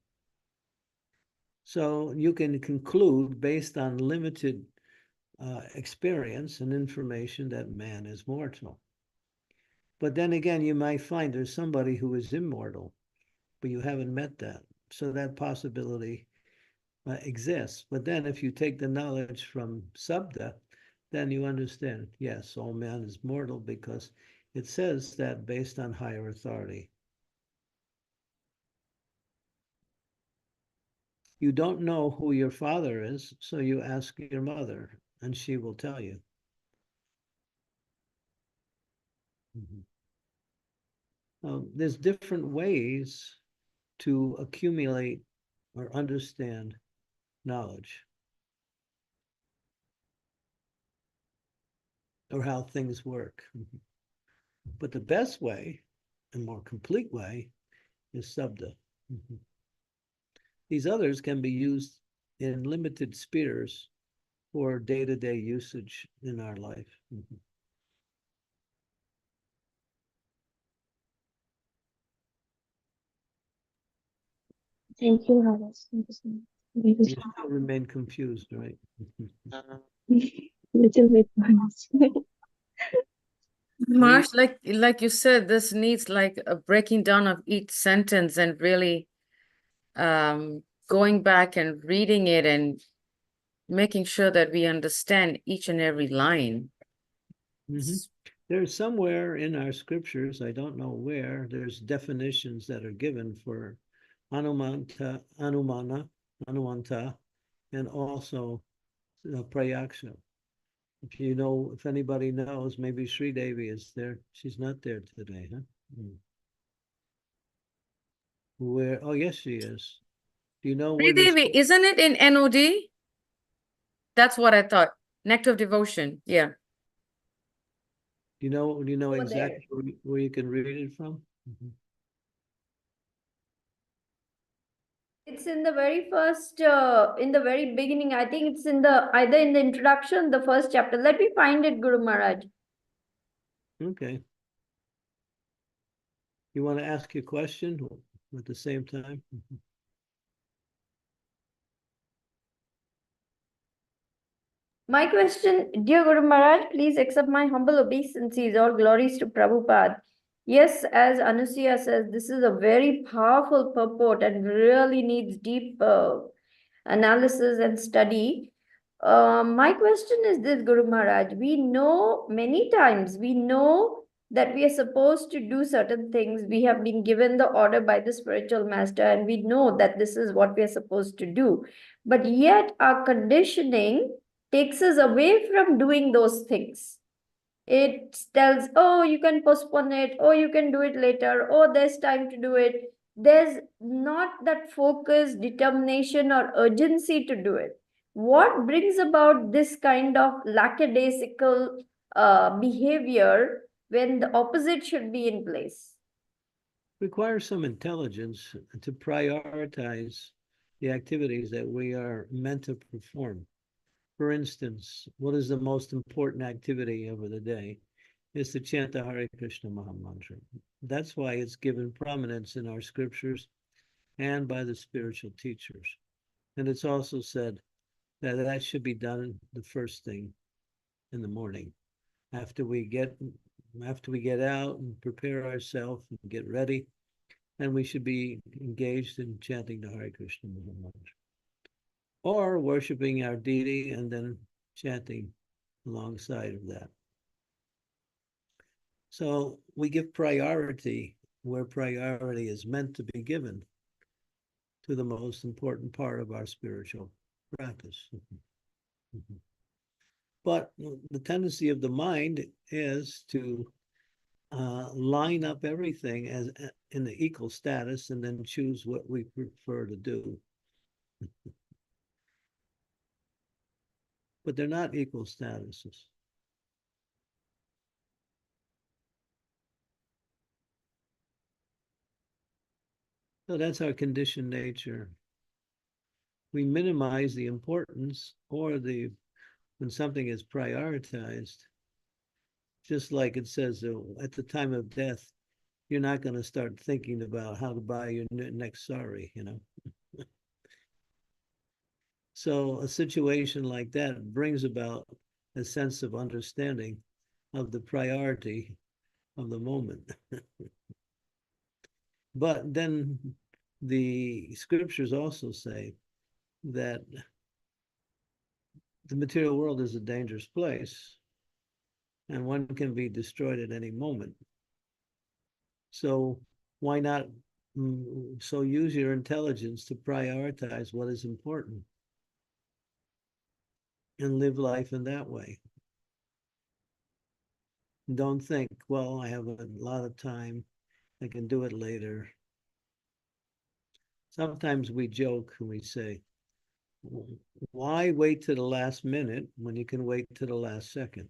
So you can conclude based on limited experience and information that man is mortal. But then again, you might find there's somebody who is immortal, but you haven't met that. So that possibility exists. But then if you take the knowledge from Sabda, then you understand, yes, all man is mortal, because it says that based on higher authority. You don't know who your father is, so you ask your mother, and she will tell you. There's different ways to accumulate or understand knowledge, or how things work. But the best way and more complete way is Sabda. These others can be used in limited spheres for day-to-day usage in our life. Thank you, Maharaj. Thank you so much. Hare You Krishna. still remain confused, right? Little bit, Maharaj. Marsh, like you said, this needs like a breaking down of each sentence and really going back and reading it and making sure that we understand each and every line. There's somewhere in our scriptures, I don't know where, there's definitions that are given for Anumanta, and also Prayaksha. If anybody knows, maybe Sri Devi is there. She's not there today, huh? Where? Oh, yes, she is. Do you know where this? Devi, isn't it in NOD? That's what I thought. Nectar of Devotion. Yeah. Do you know Over exactly where you can read it from? It's in the very first, in the very beginning. I think it's in either in the introduction, the first chapter. Let me find it, Guru Maharaj. Okay. You want to ask your question at the same time? My question, dear Guru Maharaj, please accept my humble obeisances. All glories to Prabhupada. Yes, as Anusuya says, this is a very powerful purport and really needs deep analysis and study. My question is this, Guru Maharaj. We know many times, we know that we are supposed to do certain things. We have been given the order by the spiritual master, and we know that this is what we are supposed to do. But yet our conditioning takes us away from doing those things. It tells, oh, you can postpone it, oh, you can do it later, oh, there's time to do it. There's not that focus, determination, or urgency to do it. What brings about this kind of lackadaisical behavior when the opposite should be in place? Requires some intelligence to prioritize the activities that we are meant to perform. For instance, what is the most important activity over the day? Is to chant the Hare Krishna Mahamantra. That's why it's given prominence in our scriptures and by the spiritual teachers. And it's also said that that should be done the first thing in the morning, after we get out and prepare ourselves and get ready, and we should be engaged in chanting the Hare Krishna Mahamantra, or worshiping our deity and then chanting alongside of that. So we give priority where priority is meant to be given to the most important part of our spiritual practice. But the tendency of the mind is to line up everything as in the equal status and then choose what we prefer to do. But they're not equal statuses. So that's our conditioned nature. We minimize the importance or when something is prioritized, just like it says at the time of death, you're not going to start thinking about how to buy your next sari, you know. So a situation like that brings about a sense of understanding of the priority of the moment. But then the scriptures also say that the material world is a dangerous place and one can be destroyed at any moment. So why not use your intelligence to prioritize what is important and live life in that way. Don't think, well, I have a lot of time, I can do it later. Sometimes we joke and we say, why wait to the last minute when you can wait to the last second?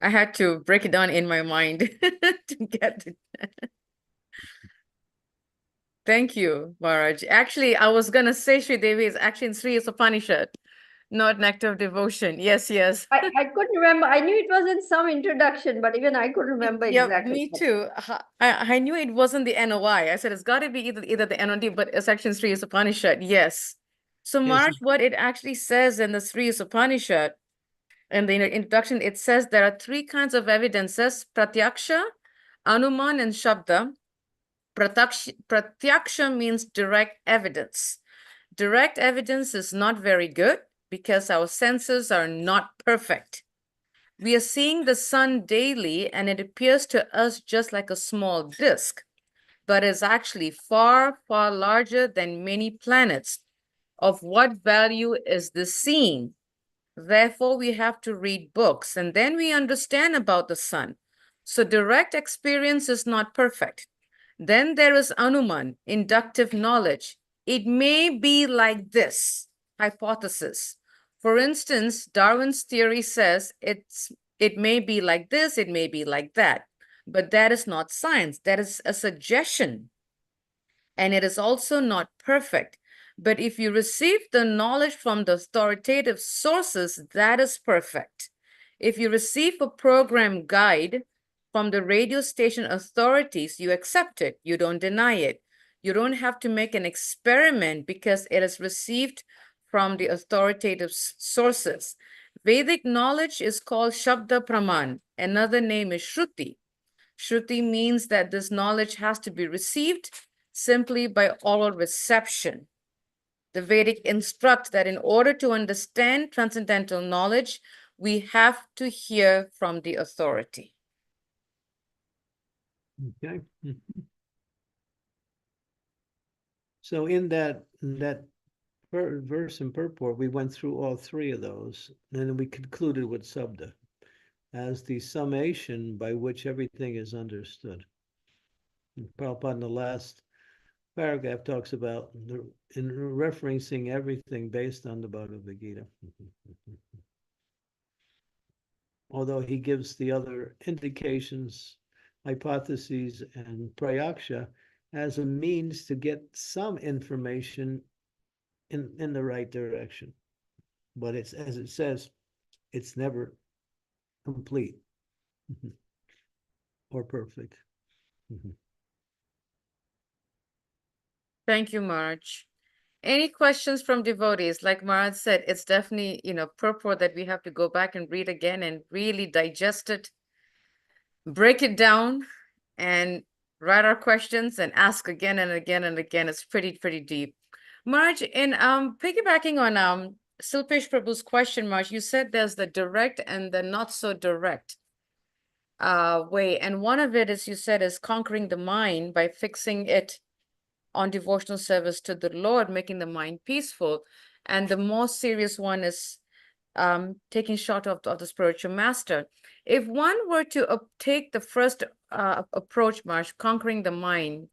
I had to break it down in my mind to get it. Thank you, Maharaj. Actually, I was gonna say Sri Devi is actually in Sri Upanishad, not Nectar of Devotion. Yes, yes. I couldn't remember. I knew it was in some introduction, but even I couldn't remember Yeah, exactly. me too. I knew it wasn't the NOI. I said it's got to be either the NOD, but Section 3 is Upanishad. Yes. So, Yes. Maharaj, what it actually says in the 3 is Upanishad, in the introduction, it says there are 3 kinds of evidences: Pratyaksha, Anuman, and Shabda. Pratyaksha means direct evidence. Direct evidence is not very good because our senses are not perfect. We are seeing the sun daily and it appears to us just like a small disk, but is actually far, far larger than many planets. Of what value is this seeing? Therefore, we have to read books and then we understand about the sun. So direct experience is not perfect. Then there is Anuman, inductive knowledge. It may be like this, hypothesis. For instance, Darwin's theory says it may be like this, it may be like that. But that is not science. That is a suggestion. And it is also not perfect. But if you receive the knowledge from the authoritative sources, that is perfect. If you receive a program guide from the radio station authorities, you accept it. You don't deny it. You don't have to make an experiment because it is received from the authoritative sources. Vedic knowledge is called Shabda Praman. Another name is Shruti. Shruti means that this knowledge has to be received simply by oral reception. The Vedic instruct that in order to understand transcendental knowledge, we have to hear from the authority. Okay. So in that verse and purport, we went through all 3 of those, and then we concluded with Sabda as the summation by which everything is understood. And Prabhupada in the last paragraph talks about in referencing everything based on the Bhagavad Gita. Although he gives the other indications, hypotheses, and prayaksha as a means to get some information in the right direction. But it's, as it says, it's never complete or perfect. Thank you, Marge. Any questions from devotees? Like Maharaj said, it's definitely, purport that we have to go back and read again and really digest it. break it down and write our questions and ask again and again and again. It's pretty deep. Marge, in piggybacking on Silpesh Prabhu's question, Marge, you said there's the direct and the not so direct way. And one of it, as you said, is conquering the mind by fixing it on devotional service to the Lord, making the mind peaceful. And the more serious one is taking short of the spiritual master. If one were to take the first approach, Marsh, conquering the mind,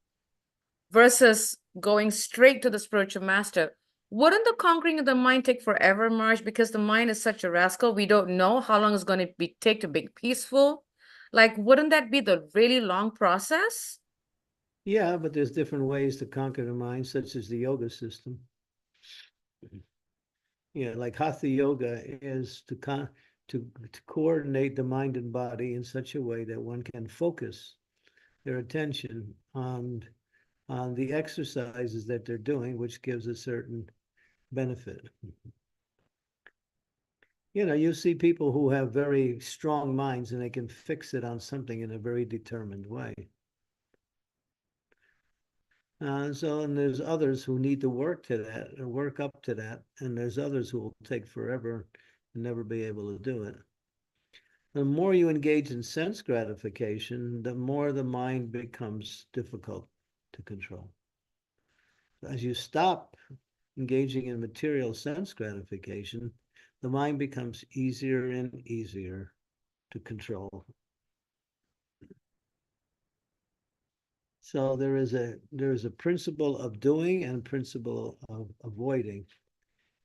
versus going straight to the spiritual master, wouldn't the conquering of the mind take forever, Marsh? Because the mind is such a rascal. We don't know how long it's going to take to be peaceful. Like, wouldn't that be the really long process? Yeah, but there's different ways to conquer the mind, such as the yoga system. Yeah, like Hatha yoga is to coordinate the mind and body in such a way that one can focus their attention on the exercises that they're doing, which gives a certain benefit. You know, you see people who have very strong minds and they can fix it on something in a very determined way. And there's others who need to work to that or work up to that, and there's others who will take forever and never be able to do it. The more you engage in sense gratification, the more the mind becomes difficult to control. As you stop engaging in material sense gratification, the mind becomes easier and easier to control. So there is a principle of doing and principle of avoiding.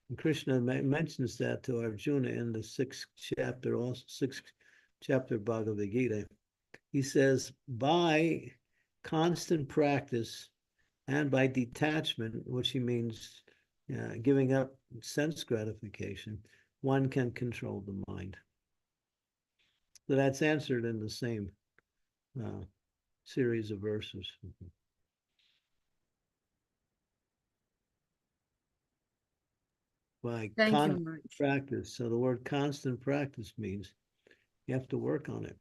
And Krishna mentions that to Arjuna in the sixth chapter of Bhagavad Gita. He says, by constant practice and by detachment, which he means giving up sense gratification, one can control the mind. So that's answered in the same series of verses. By Thank you, constant Marge. practice. So the word constant practice means you have to work on it.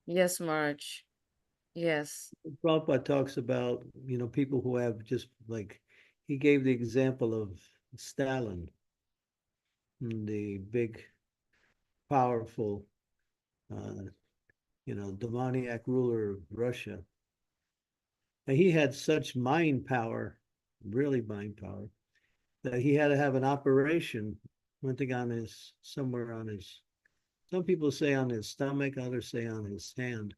Yes, Marge. Yes. Prabhupada talks about, people who have just like, he gave the example of Stalin, the big, powerful, demoniac ruler of Russia. And he had such mind power, really mind power, that he had to have an operation, one thing somewhere on his, some people say on his stomach, others say on his hand.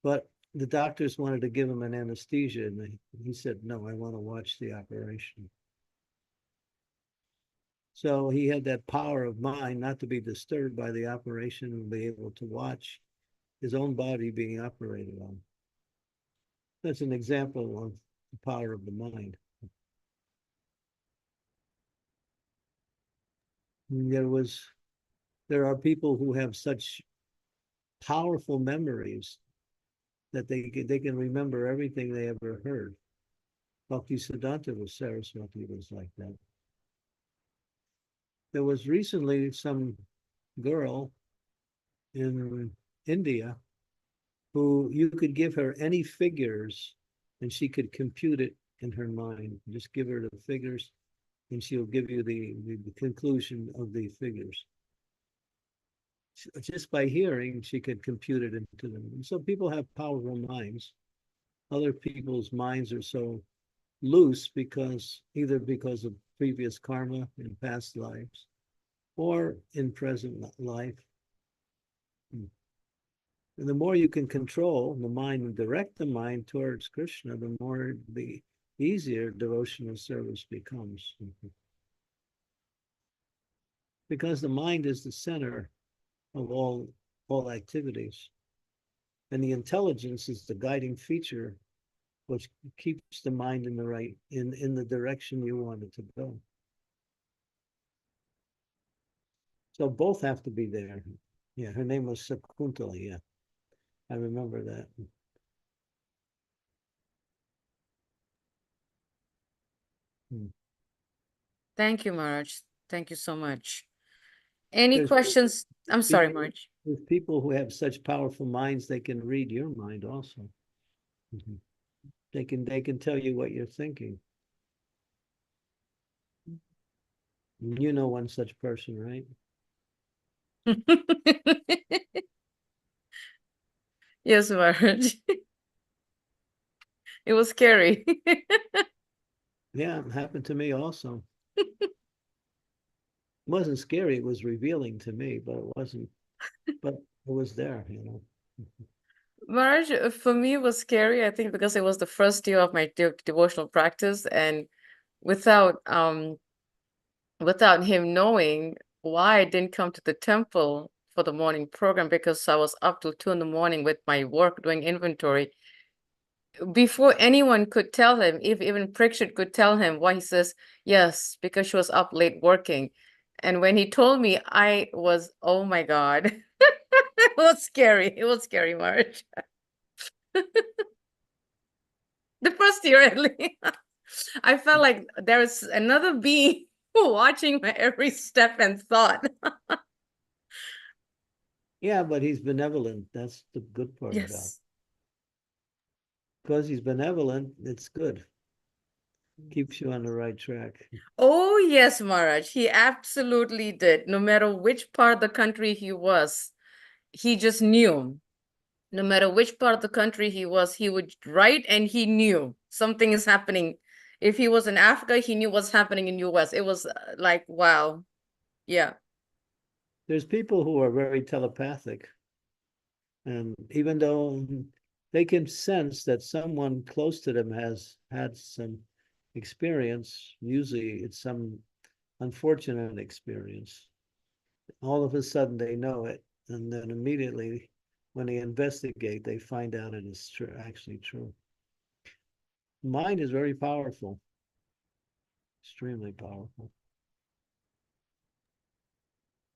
But the doctors wanted to give him an anesthesia, and he said, no, I want to watch the operation. So he had that power of mind not to be disturbed by the operation and be able to watch his own body being operated on. That's an example of the power of the mind. And there are people who have such powerful memories that they can remember everything they ever heard. Bhaktisiddhanta Saraswati was like that. There was recently some girl in India who you could give her any figures and she could compute it in her mind. Just give her the figures and she'll give you the conclusion of the figures. Just by hearing, she could compute it into them. And so people have powerful minds. Other people's minds are so loose either because of previous karma in past lives or in present life. And the more you can control the mind and direct the mind towards Krishna, the easier devotional service becomes. Because the mind is the center of all activities. And the intelligence is the guiding feature which keeps the mind in the direction you want it to go. So both have to be there. Yeah, her name was Sakuntala, yeah. I remember that. Thank you, Marge. Thank you so much. Any There's questions? I'm sorry, people- Marge. There's people who have such powerful minds, they can read your mind also. They can tell you what you're thinking. You know one such person, right? Yes, Marge. It was scary. Yeah, it happened to me also. It wasn't scary, it was revealing to me, but it wasn't, but it was there, you know. Marge, for me, it was scary, I think, because it was the first year of my devotional practice, and without without him knowing why I didn't come to the temple for the morning program, because I was up till 2 in the morning with my work doing inventory. Before anyone could tell him, if even Prikshit could tell him why, he says, yes, because she was up late working. And when he told me, I was, oh my God. It was scary. It was scary, Marge. The first year, at least. I felt like there was another being watching my every step and thought. Yeah, but he's benevolent. That's the good part about it. Yes. Because he's benevolent, it's good. Keeps you on the right track. Oh, yes, Maharaj. He absolutely did. No matter which part of the country he was, he just knew. No matter which part of the country he was, he would write and he knew something is happening. If he was in Africa, he knew what's happening in US. It was like, wow. Yeah. There's people who are very telepathic. And even though they can sense that someone close to them has had some experience, usually it's some unfortunate experience. All of a sudden they know it. And then immediately when they investigate, they find out it is actually true. Mind is very powerful, extremely powerful.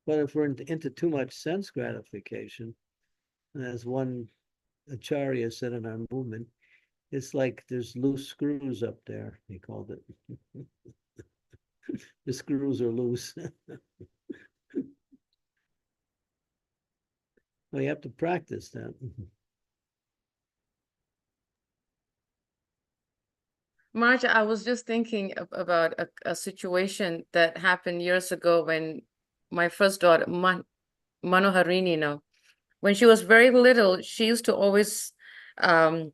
But if we're into too much sense gratification, as one Acharya said in our movement, it's like there's loose screws up there, he called it. The screws are loose. Well, you have to practice that. Marge, I was just thinking about a situation that happened years ago when my first daughter, Manoharini, when she was very little, she used to always, I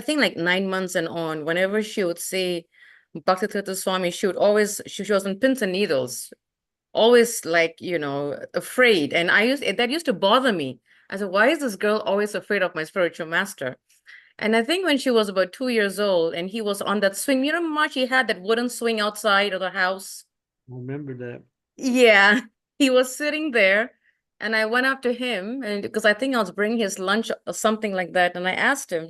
think like 9 months and on, whenever she would say Bhaktivedanta Swami, she would always, she was on pins and needles, always like, afraid. And that used to bother me. I said, why is this girl always afraid of my spiritual master? And I think when she was about 2 years old and he was on that swing, you know, March, he had that wooden swing outside of the house. I remember that. Yeah, he was sitting there and I went up to him and because I think I was bringing his lunch or something like that. And I asked him,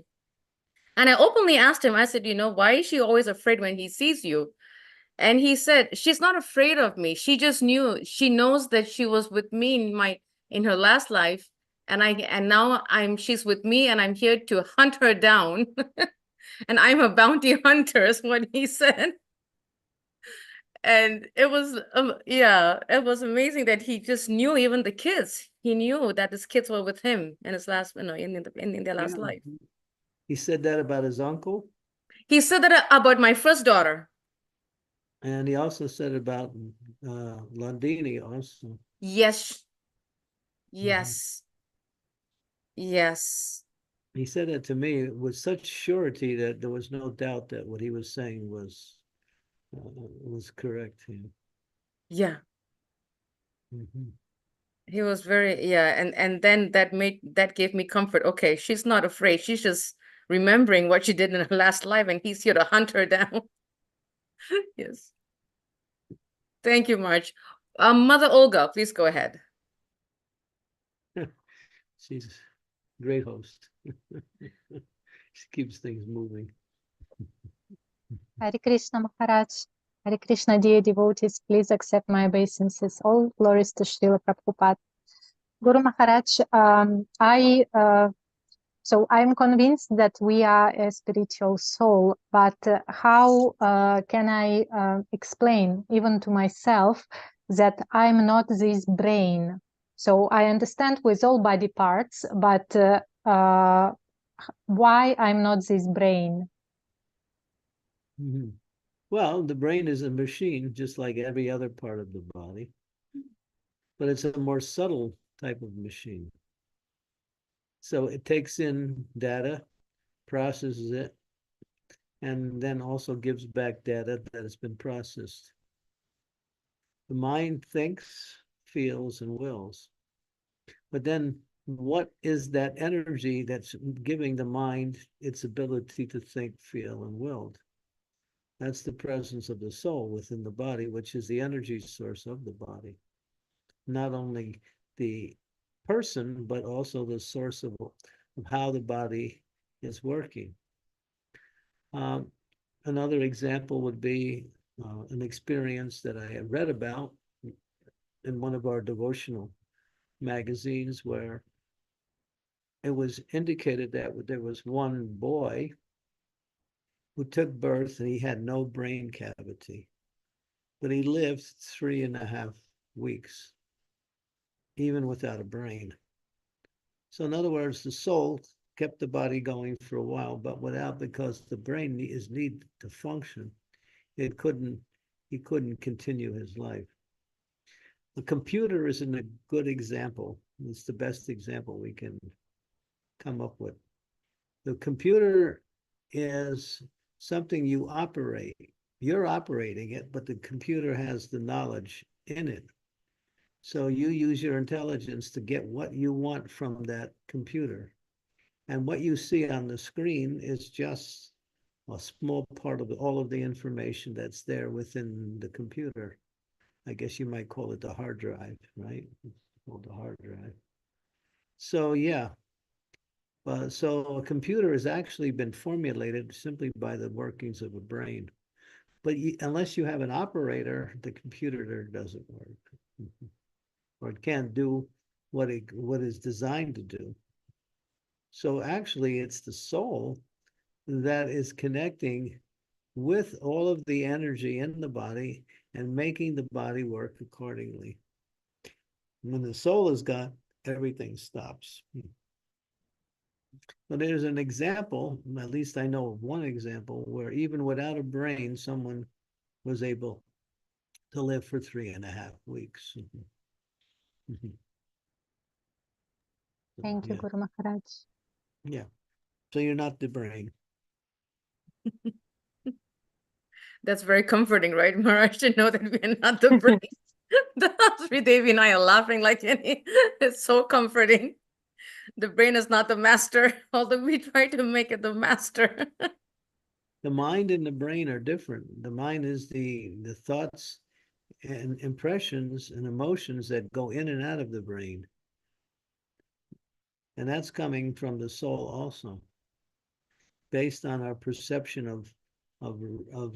and I openly asked him, I said, why is she always afraid when he sees you? And he said, she's not afraid of me. She just she knows that she was with me in her last life. And now she's with me and I'm here to hunt her down. And I'm a bounty hunter is what he said. And it was, it was amazing that he just knew even the kids. He knew that his kids were with him in his last, in their last life. He said that about his uncle. He said that about my first daughter. And he also said about Landini also. Yes. Yes. Yes. He said it to me with such surety that there was no doubt that what he was saying was correct. Yeah. Mm-hmm. He was very, and then that gave me comfort. Okay, she's not afraid. She's just remembering what she did in her last life, and he's here to hunt her down. Yes. Thank you, Marge. Mother Olga, please go ahead. She's a great host. She keeps things moving. Hare Krishna Maharaj, Hare Krishna dear devotees, please accept my obeisances. All glories to Srila Prabhupada. Guru Maharaj, so I'm convinced that we are a spiritual soul, but how can I explain even to myself that I'm not this brain. So I understand with all body parts, but why I'm not this brain? Mhm. Well, the brain is a machine, just like every other part of the body, but it's a more subtle type of machine. So it takes in data, processes it, and then also gives back data that has been processed. The mind thinks, feels, and wills. But then what is that energy that's giving the mind its ability to think, feel, and will? That's the presence of the soul within the body, which is the energy source of the body. Not only the person, but also the source of how the body is working. Another example would be an experience that I have read about in one of our devotional magazines, where it was indicated that there was one boy who took birth and he had no brain cavity, but he lived 3.5 weeks, even without a brain. So in other words, the soul kept the body going for a while, but because the brain is needed to function, he couldn't continue his life. The computer isn't a good example. It's the best example we can come up with. The computer is something you operate. You're operating it, but the computer has the knowledge in it. So you use your intelligence to get what you want from that computer. And what you see on the screen is just a small part of all of the information that's there within the computer. I guess you might call it the hard drive, right? It's called the hard drive. So yeah, so a computer has actually been formulated simply by the workings of a brain. But unless you have an operator, the computer doesn't work, or it can't do what is designed to do. So actually, it's the soul that is connecting with all of the energy in the body and making the body work accordingly. When the soul is gone, everything stops. But there's an example, at least I know of one example, where even without a brain, someone was able to live for 3.5 weeks. Thank you, Yeah. Guru Maharaj. Yeah. So you're not the brain. That's very comforting, right, Maharaj, to know that we're not the brain. Sri Devi and I are laughing like any. It's so comforting. The brain is not the master, although we try to make it the master. The mind and the brain are different. The mind is the thoughts and impressions and emotions that go in and out of the brain. And that's coming from the soul also, based on our perception of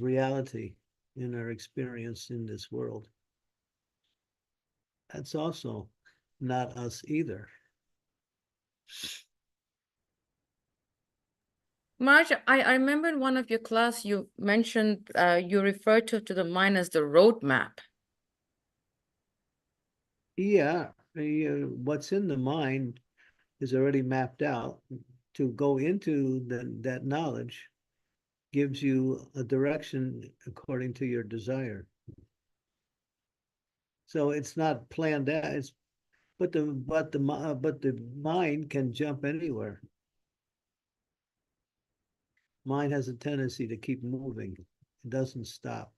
reality in our experience in this world. That's also not us either. Maharaj, I remember in one of your class you mentioned you referred to the mind as the roadmap. Yeah, what's in the mind is already mapped out. To go into that knowledge gives you a direction according to your desire. So it's not planned out. But the mind can jump anywhere. Mind has a tendency to keep moving. It doesn't stop.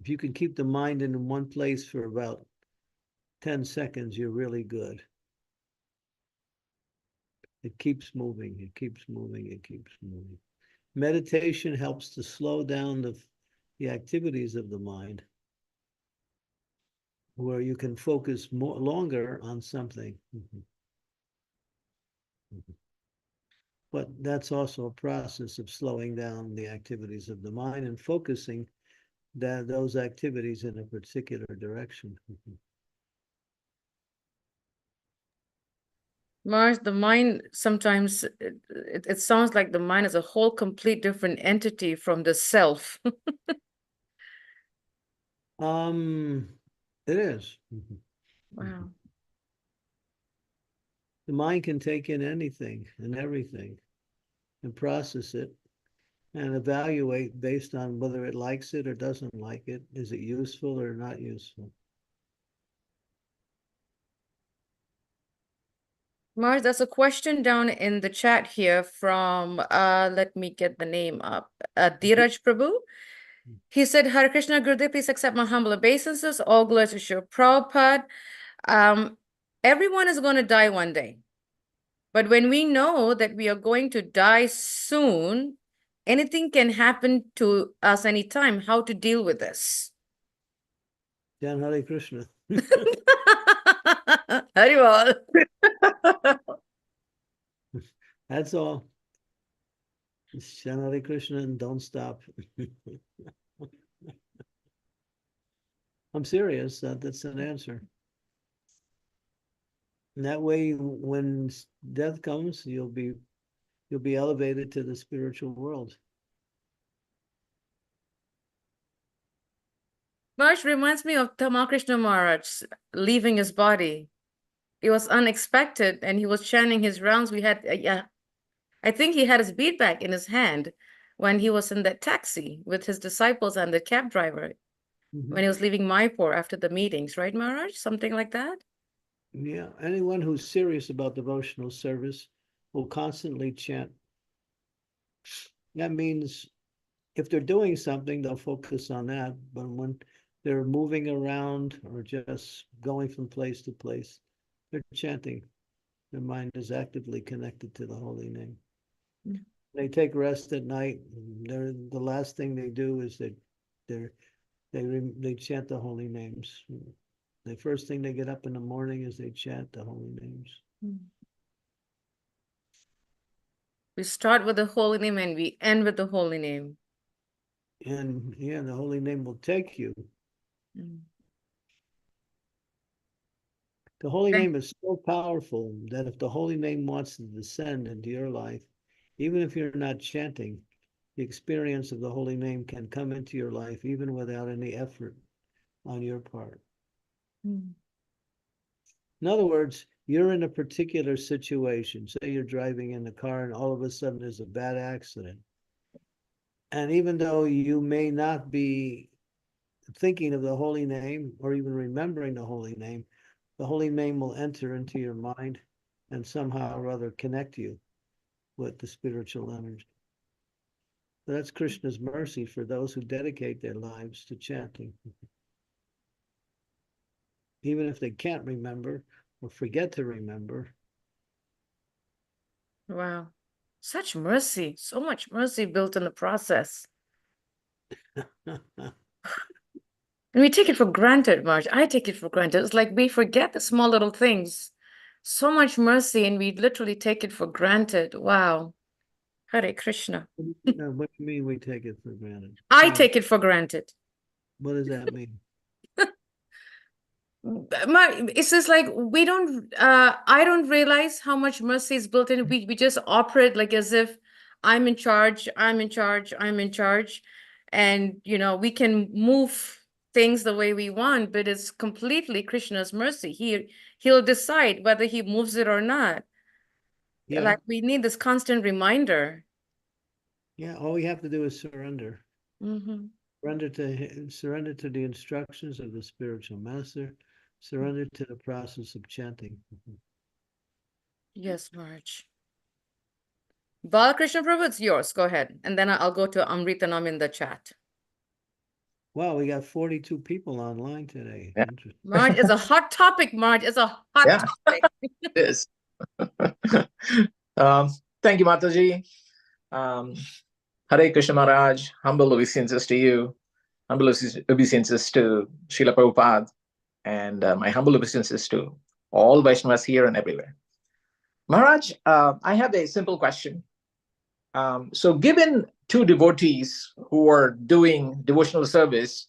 If you can keep the mind in one place for about 10 seconds, you're really good. It keeps moving, it keeps moving, it keeps moving. Meditation helps to slow down the activities of the mind, where you can focus longer on something. But that's also a process of slowing down the activities of the mind and focusing those activities in a particular direction. Maharaj, the mind sometimes it sounds like the mind is a whole complete different entity from the self. It is. Wow. The mind can take in anything and everything and process it and evaluate based on whether it likes it or doesn't like it. Is it useful or not useful? Marge, there's a question down in the chat here from, let me get the name up, Dheeraj Prabhu. He said, Hare Krishna Gurudev, please accept my humble obeisances. All glories to Srila Prabhupada. Everyone is going to die one day. But when we know that we are going to die soon, anything can happen to us anytime. How to deal with this? Jan Hare Krishna. Haribol. That's all. Jan Hare Krishna and don't stop. I'm serious. That's an answer. And that way, when death comes, you'll be elevated to the spiritual world. March reminds me of Tamakrishna Maharaj leaving his body. It was unexpected, and he was chanting his rounds. We had, I think he had his bead bag in his hand when he was in that taxi with his disciples and the cab driver when he was leaving Mayapur after the meetings, right, Maharaj? Something like that? Yeah, anyone who's serious about devotional service will constantly chant. That means if they're doing something, they'll focus on that. But when they're moving around or just going from place to place, they're chanting. Their mind is actively connected to the holy name. Yeah. They take rest at night. The last thing they do is they chant the holy names. The first thing they get up in the morning is they chant the holy names. We start with the holy name and we end with the holy name. And yeah, the holy name will take you. The holy name is so powerful that if the holy name wants to descend into your life, even if you're not chanting, the experience of the holy name can come into your life even without any effort on your part. In other words, you're in a particular situation. Say you're driving in the car and all of a sudden there's a bad accident. And even though you may not be thinking of the holy name or even remembering the holy name will enter into your mind and somehow or other connect you with the spiritual energy. So that's Krishna's mercy for those who dedicate their lives to chanting. Even if they can't remember or forget to remember. Wow. Such mercy, so much mercy built in the process. And we take it for granted, Marge. I take it for granted. It's like we forget the small little things. So much mercy, and we literally take it for granted. Wow. Hare Krishna. No, what do you mean we take it for granted? I take it for granted. What does that mean? It's just like we don't I don't realize how much mercy is built in. We just operate like as if I'm in charge, I'm in charge, I'm in charge. And we can move things the way we want, but it's completely Krishna's mercy. He'll decide whether he moves it or not. Yeah. Like we need this constant reminder. Yeah, all we have to do is surrender. Mm-hmm. Surrender to the instructions of the spiritual master, surrender to the process of chanting. Yes, Marge. Balakrishna Prabhu, it's yours. Go ahead. And then I'll go to Amritanam in the chat. Wow, we got 42 people online today. Yeah. Marge is a hot topic, Marge. It's a hot topic. It is. Thank you, Mataji. Hare Krishna Maharaj, humble obeisances to you, humble obeisances to Srila Prabhupada, and my humble obeisances to all Vaishnavas here and everywhere. Maharaj, I have a simple question. So given two devotees who are doing devotional service,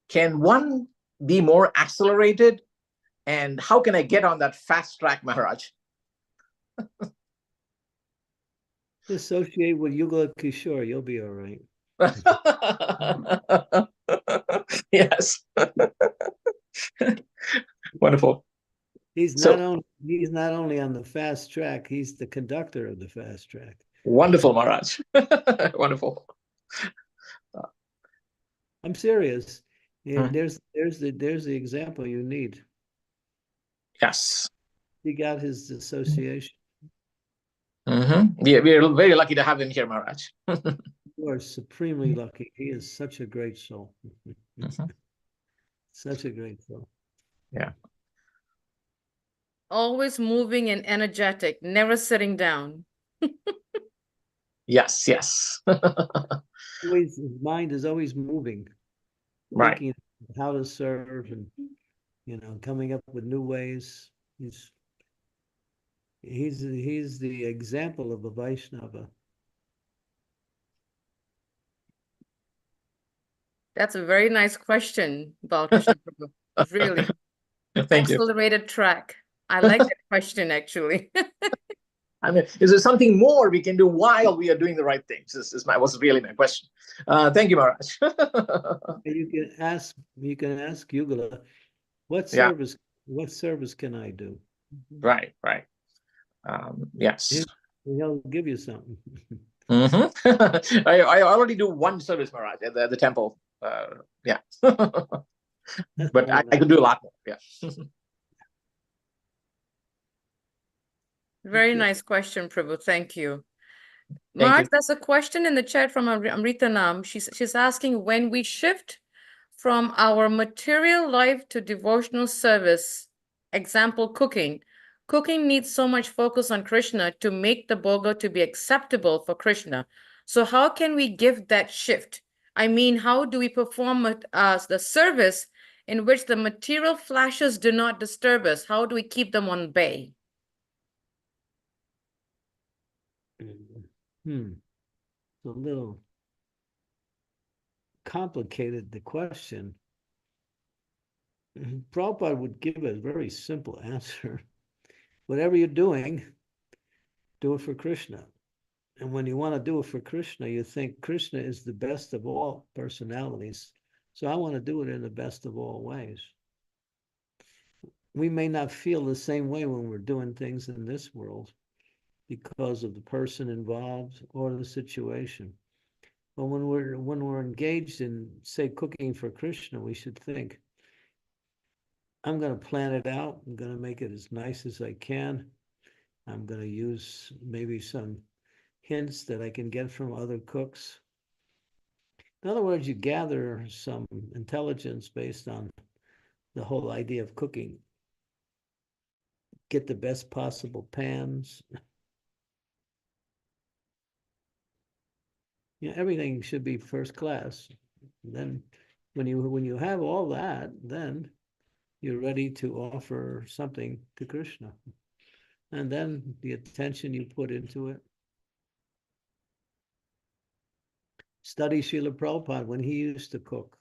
can one be more accelerated? And how can I get on that fast track, Maharaj? Associate with Yugal Kishore, you'll be all right. Yes. Wonderful. He's So not only on the fast track, he's the conductor of the fast track. wonderful, Maharaj. Wonderful. I'm serious. Yeah, Mhm. there's the example you need. Yes. He got his association. Yeah, we're very lucky to have him here, Maharaj. You are supremely lucky. He is such a great soul. Mhm. Such a great soul. Yeah. Always moving and energetic, never sitting down. Yes, yes. Always, his mind is always moving, Right. thinking how to serve and coming up with new ways. He's the example of a Vaishnava. That's a very nice question, Balkrishna Prabhu. Really. Thank you. Accelerated track. I like that question, actually. I mean, is there something more we can do while we are doing the right things? This was really my question. Thank you, Maharaj. You can ask Yugala, what Yeah. service can I do? Right. Yes. He'll give you something. I already do one service, Maharaj, at the temple. Yeah. But I could do a lot more. Yeah. Very nice question, Prabhu. Thank you. Thank Mark, you. there's a question in the chat from Amrita Nam. She's asking, when we shift from our material life to devotional service, example, cooking needs so much focus on Krishna to make the bhoga to be acceptable for Krishna. So how can we give that shift? I mean, how do we perform the service in which the material flashes do not disturb us? How do we keep them on bay? It's a little complicated, the question. Prabhupada would give a very simple answer. Whatever you're doing, do it for Krishna. And when you want to do it for Krishna, you think Krishna is the best of all personalities. So I want to do it in the best of all ways. We may not feel the same way when we're doing things in this world because of the person involved or the situation. But when we're engaged in, say, cooking for Krishna, we should think, I'm going to plan it out. I'm going to make it as nice as I can. I'm going to use maybe some hints that I can get from other cooks. In other words, you gather some intelligence based on the whole idea of cooking. Get the best possible pans. Everything should be first class. And then when you have all that, then you're ready to offer something to Krishna. And then the attention you put into it. Study Srila Prabhupada when he used to cook.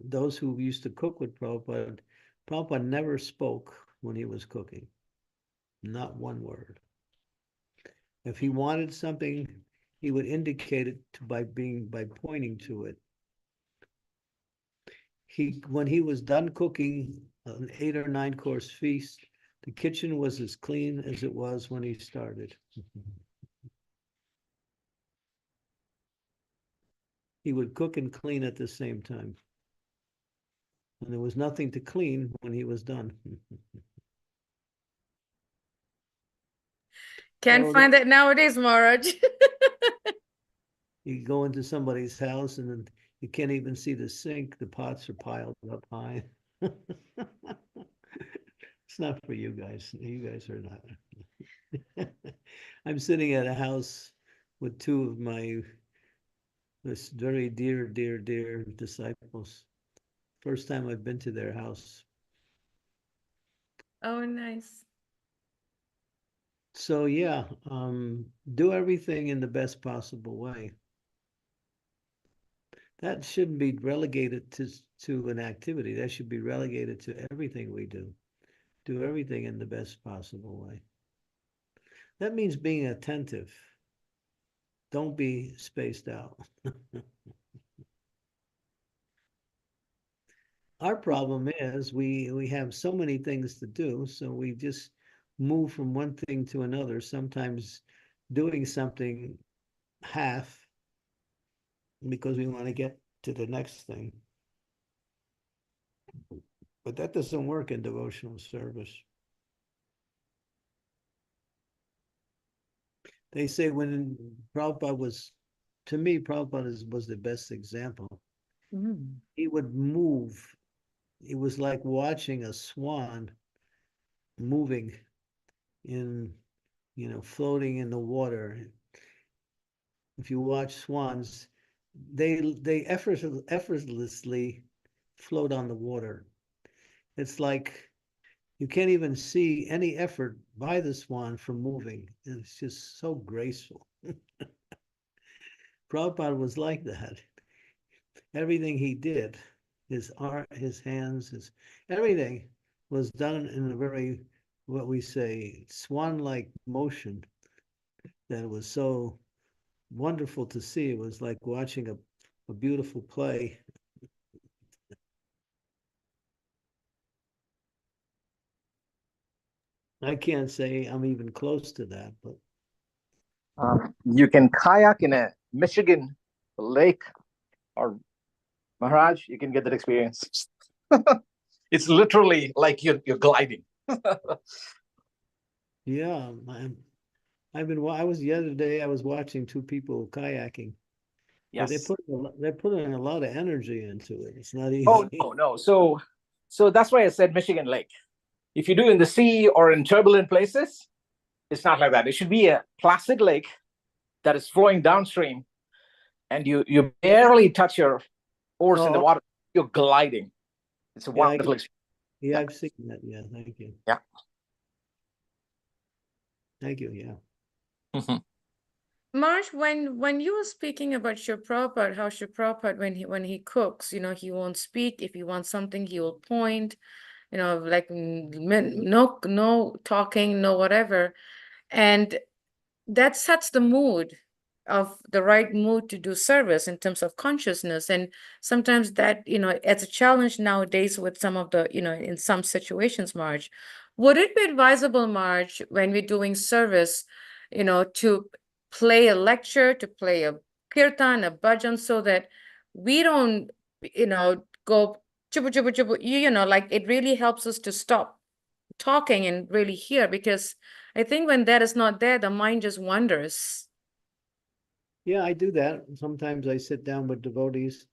Those who used to cook with Prabhupada, Prabhupada never spoke when he was cooking. Not one word. If he wanted something, he would indicate it by pointing to it. When he was done cooking an 8 or 9 course feast, the kitchen was as clean as it was when he started. He would cook and clean at the same time. And there was nothing to clean when he was done. Can't find that nowadays, Maharaj. You go into somebody's house and then you can't even see the sink. The pots are piled up high. It's not for you guys. You guys are not. I'm sitting at a house with 2 of my very dear disciples. First time I've been to their house. Oh, nice. So yeah, do everything in the best possible way. That shouldn't be relegated to an activity. That should be relegated to everything we do. Do everything in the best possible way. That means being attentive. Don't be spaced out. Our problem is we have so many things to do, so we just move from one thing to another, sometimes doing something half because we want to get to the next thing. But that doesn't work in devotional service. They say when Prabhupada was, to me, Prabhupada was the best example. Mm. He would move. It was like watching a swan moving in, floating in the water. If you watch swans, they effortlessly float on the water. It's like you can't even see any effort by the swan for moving. It's just so graceful. Prabhupada was like that. Everything he did, his art, his hands, everything was done in a very, what we say, swan-like motion that was so wonderful to see. It was like watching a beautiful play. I can't say I'm even close to that, but You can kayak in a Michigan lake, or Maharaj, you can get that experience. It's literally like you're gliding. yeah, I was the other day, I was watching two people kayaking. But Yes. they're putting a lot of energy into it. It's not easy. Oh no. So that's why I said Michigan Lake. If you do in the sea or in turbulent places, it's not like that. It should be a placid lake that is flowing downstream, and you barely touch your oars in the water. You're gliding. It's a wonderful experience. Yeah, I've seen that. Yeah, thank you. Yeah. Thank you. Yeah. Mhm. Marsh, when you were speaking about Shri Prabhupada, how Shri Prabhupada, when he cooks, he won't speak. If he wants something, he will point, like no talking, no whatever. And that sets the mood of the right mood to do service in terms of consciousness. And sometimes that, it's a challenge nowadays with some of the, in some situations, Marge. Would it be advisable, Marge, when we're doing service, to play a lecture, to play a kirtan, a bhajan, so that we don't, go chubu chubu chubu, like it really helps us to stop talking and really hear, because I think when that is not there, the mind just wanders. Yeah, I do that. Sometimes I sit down with devotees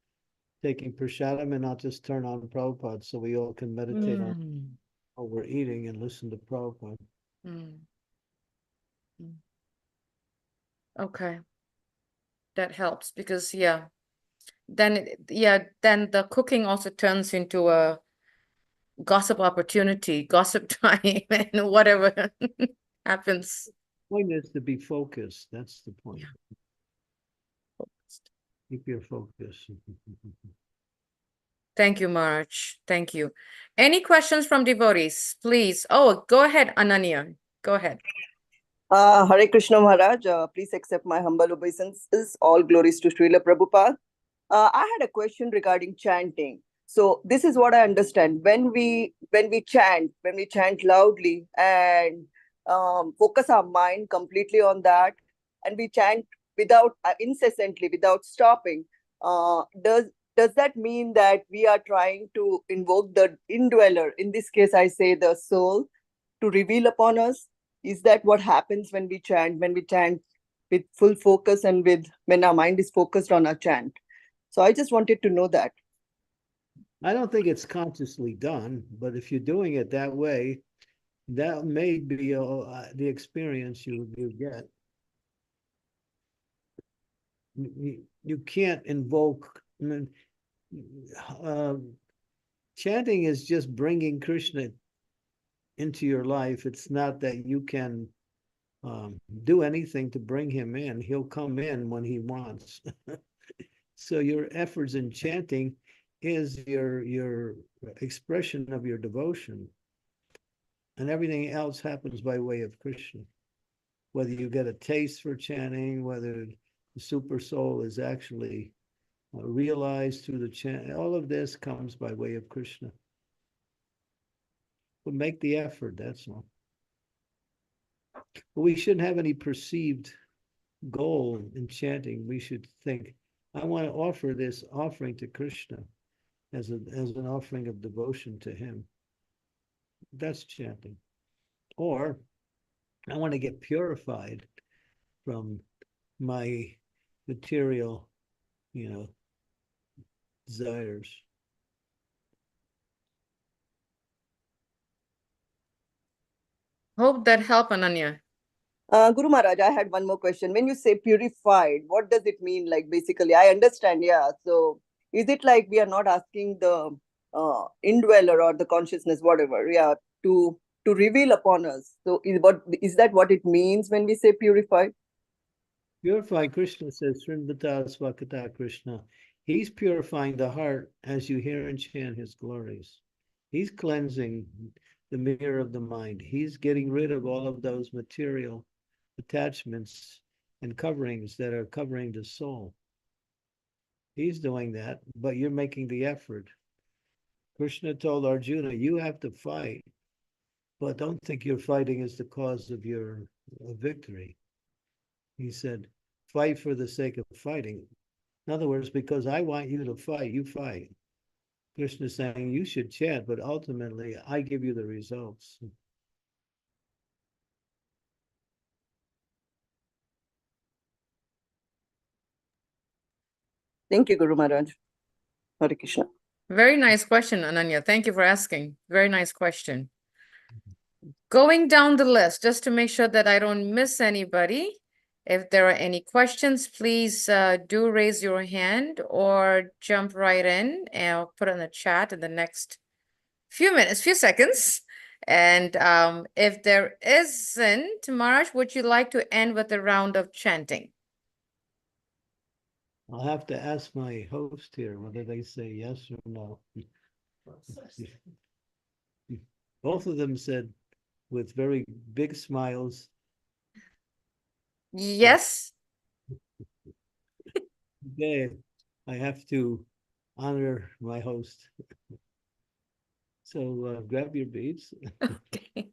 taking prasadam and I'll just turn on Prabhupada so we all can meditate on what we're eating and listen to Prabhupada. Mm. Okay. That helps because then then the cooking also turns into a gossip opportunity, gossip time, and whatever happens. The point is to be focused. That's the point. Yeah. Keep your focus. Thank you, March. Thank you. Any questions from devotees, please? Oh, go ahead, Ananya. Go ahead. Hare Krishna Maharaj, please accept my humble obeisances. All glories to Srila Prabhupada. I had a question regarding chanting. So this is what I understand. When we chant loudly and focus our mind completely on that, and we chant without incessantly, without stopping, does that mean that we are trying to invoke the indweller? In this case, I say the soul, to reveal upon us. Is that what happens when we chant with full focus and when our mind is focused on our chant? So I just wanted to know that. I don't think it's consciously done, but if you're doing it that way, that may be the experience you get. You can't invoke. Chanting is just bringing Krishna into your life. It's not that you can do anything to bring him in. He'll come in when he wants. So your efforts in chanting is your expression of your devotion, and everything else happens by way of Krishna. Whether you get a taste for chanting, whether the super soul is actually realized through the chant. All of this comes by way of Krishna. But make the effort, that's all. But we shouldn't have any perceived goal in chanting. We should think, I want to offer this offering to Krishna as an offering of devotion to him. That's chanting. Or I want to get purified from my material, desires. Hope that helped, Ananya. Guru Maharaj, I had one more question. When you say purified, what does it mean? Like, basically, I understand, yeah. So is it like we are not asking the indweller or the consciousness, whatever, yeah, to reveal upon us? So is that what it means when we say purified? Purify, Krishna says, Srinvata Swakata Krishna. He's purifying the heart as you hear and chant his glories. He's cleansing the mirror of the mind. He's getting rid of all of those material attachments and coverings that are covering the soul. He's doing that, but you're making the effort. Krishna told Arjuna, you have to fight, but don't think your fighting is the cause of your victory. He said, fight for the sake of fighting. In other words, because I want you to fight, you fight. Krishna is saying you should chant, but ultimately I give you the results. Thank you, Guru Maharaj. Hare Krishna. Very nice question, Ananya. Thank you for asking. Very nice question. Going down the list, just to make sure that I don't miss anybody. If there are any questions, please do raise your hand or jump right in and I'll put it in the chat in the next few seconds. And if there isn't, Maharaj, would you like to end with a round of chanting? I'll have to ask my host here whether they say yes or no. Both of them said with very big smiles. Yes. Okay, I have to honor my host. So grab your beads. Okay.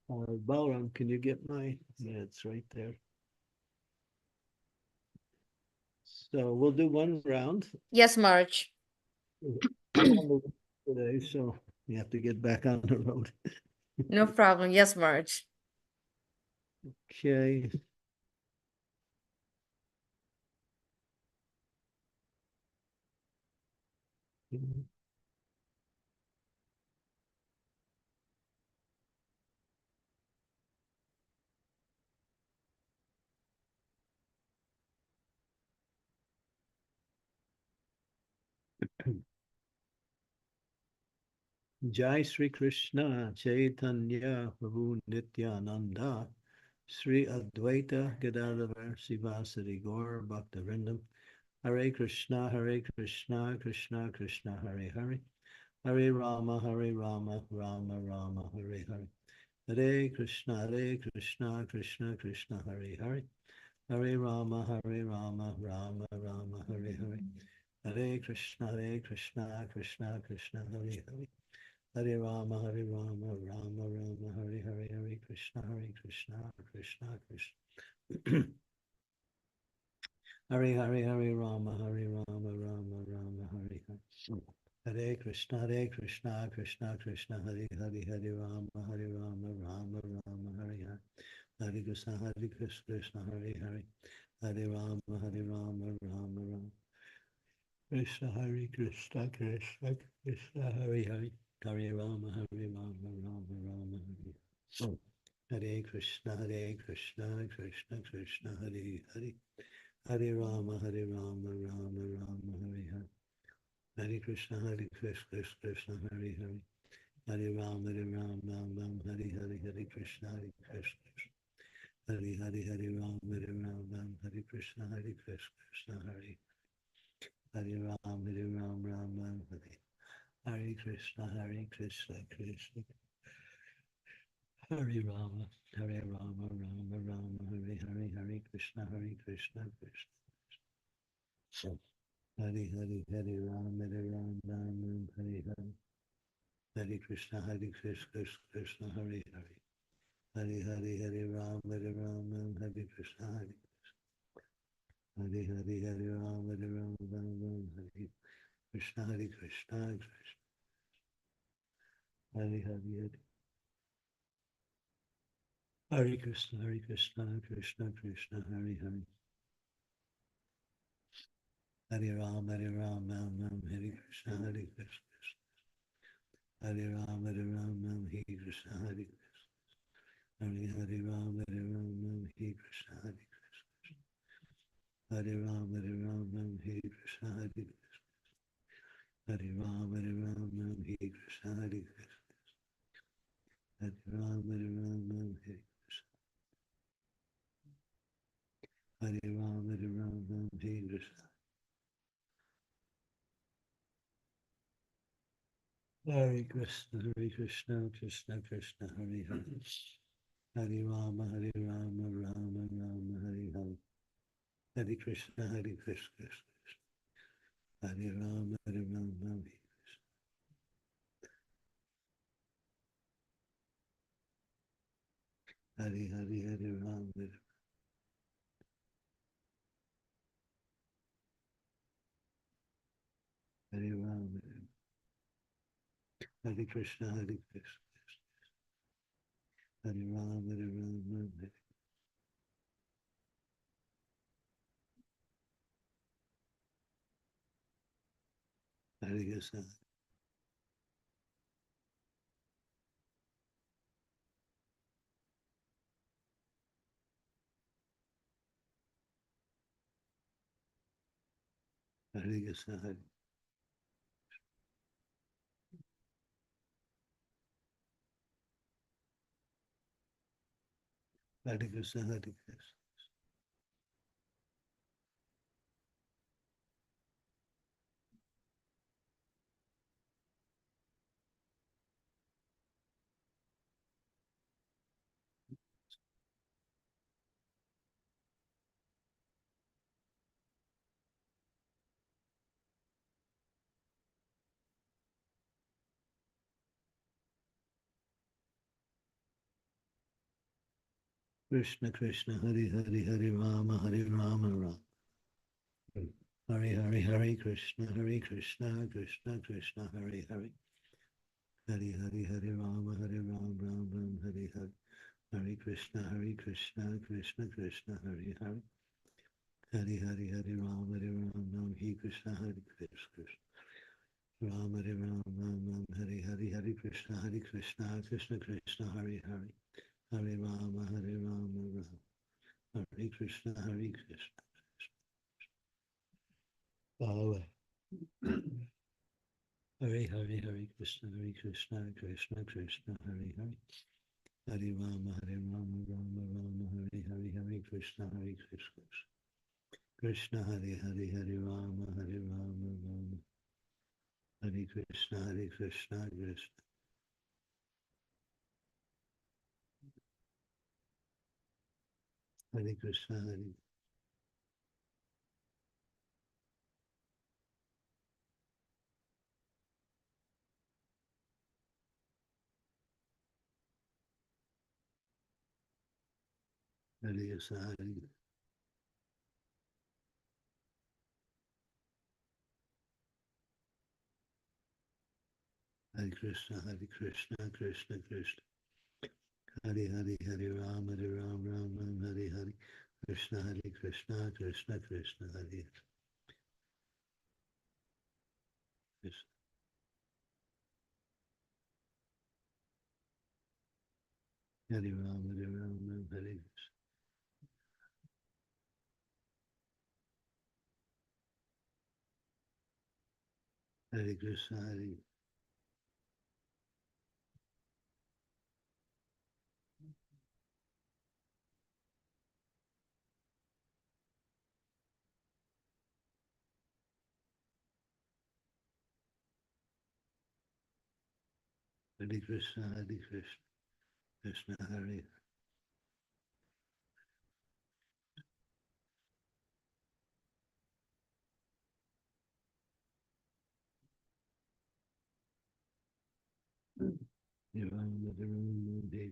Balaram, can you get my? Yeah, it's right there. So we'll do one round. Yes, March. I'm on the road today, so you have to get back on the road. No problem. Yes, March. Okay. Jai Sri Krishna Chaitanya Prabhu Nityananda Sri Advaita Gadadhar Sivasari Gaur Bhaktivinoda Hare Krishna Krishna Krishna Hare Hare Hare Rama Rama Rama Hare Hare Hare Krishna Krishna Krishna Hare Hare Hare Rama Rama Rama Hare Hare Hare Krishna Krishna Krishna Hare Hare Hare Rama Rama Rama Hare Hare Hare Krishna Krishna Krishna Hare Hare Rama Rama Rama Hare Hare Hare Krishna Krishna Krishna Hare Hare Rama Rama Rama Hare Hare Hare Krishna Krishna Hare Hare Hare Rama Rama Rama Krishna Krishna Krishna Hare Hare Hare Rama Rama Rama Hare Hare Krishna Krishna Krishna Hare Hare Hare Rama Rama Rama Hare Hare Hare Krishna Krishna Hare Hare Hare Rama Rama Hare Hare Hare Krishna Hare Hare Rama Rama Hare Krishna Krishna Hare Hare Rama Rama Hare Krishna Krishna Hare Rama Rama Rama Hare Hare Hare Krishna Krishna Hari Hari Hari Ram, Hare Ram, Ram Ram, Hari Hari. Hari Krishna, Hari Krishna, Krishna Krishna, Hari Hari. Hari Hari Hari Ram, Hare Ram, Ram Hari Krishna, Hari Krishna. Hari Hari Hari Ram, Hare Ram, Ram Ram, Hari Krishna, Hari Krishna, Krishna. Hari Hari Hari. Hari Krishna, Hari Krishna, Krishna Krishna, Hari Hari. Hari Ram, Ram Ram, Hari Krishna, Hari Krishna. Hari Ram, Ram, Hari Krishna, Hari Krishna. Hari Hari Ram, Ram, Hari Krishna, Hari Krishna. Hari Ram, Ram, Hari Krishna, Hari Krishna. Hari Ram, Ram, Hari Krishna, Hari Krishna. Hari Ram, Ram, Hari Krishna. Hari Ram, Ram, Hari Krishna. Hare Krishna, Hare Krishna, Krishna Krishna, Hare Hare. Hare Rama, Rama Rama, Hare Hare. Hare Krishna, Hare Krishna, Krishna Krishna. Hare Rama, Hare Krishna. Hare Hare, Hare Rama, Hare Rama. Hare Krishna, Hare Krishna, Hare Rama, Hare. Hare Krishna. Hare Krishna, Hare. Hare Krishna, Hare Krishna. Krishna Krishna, Hare Hare, Hare Rama, Rama. Hare Hare, Hare Krishna, Krishna Krishna, Hare Hare. Hare Hare, Hare Rama, Ram Ram, Hare Hare. Hare Krishna, Krishna Krishna, Hare Hare. Hare Hare, Hare Rama, Ram, Hare Krishna, Krishna. Ram, Ram, Hare Hare, Hare Krishna, Krishna Krishna, Hare Hare. Hare Rama, Ram. Hare Krishna, Krishna. Bhava. Hare Hare, Hare Krishna, Krishna Krishna, Hare Hare. Hare Rama, Rama, Hare Hare, Hare Krishna, Krishna. Krishna, Hare Hare, Hare Rama, Rama. Hare Krishna, Krishna. Hare Krishna, Hare Krishna, Hare Krishna, Krishna Krishna. Hare Hare, Hare Rama, Ram, Hare Hare. Krishna, Krishna, Krishna Krishna, Hare Krishna. Hare Rama, Ram, Hare Krishna. Hare Krishna, Hare Krishna, Krishna Krishna, Hare.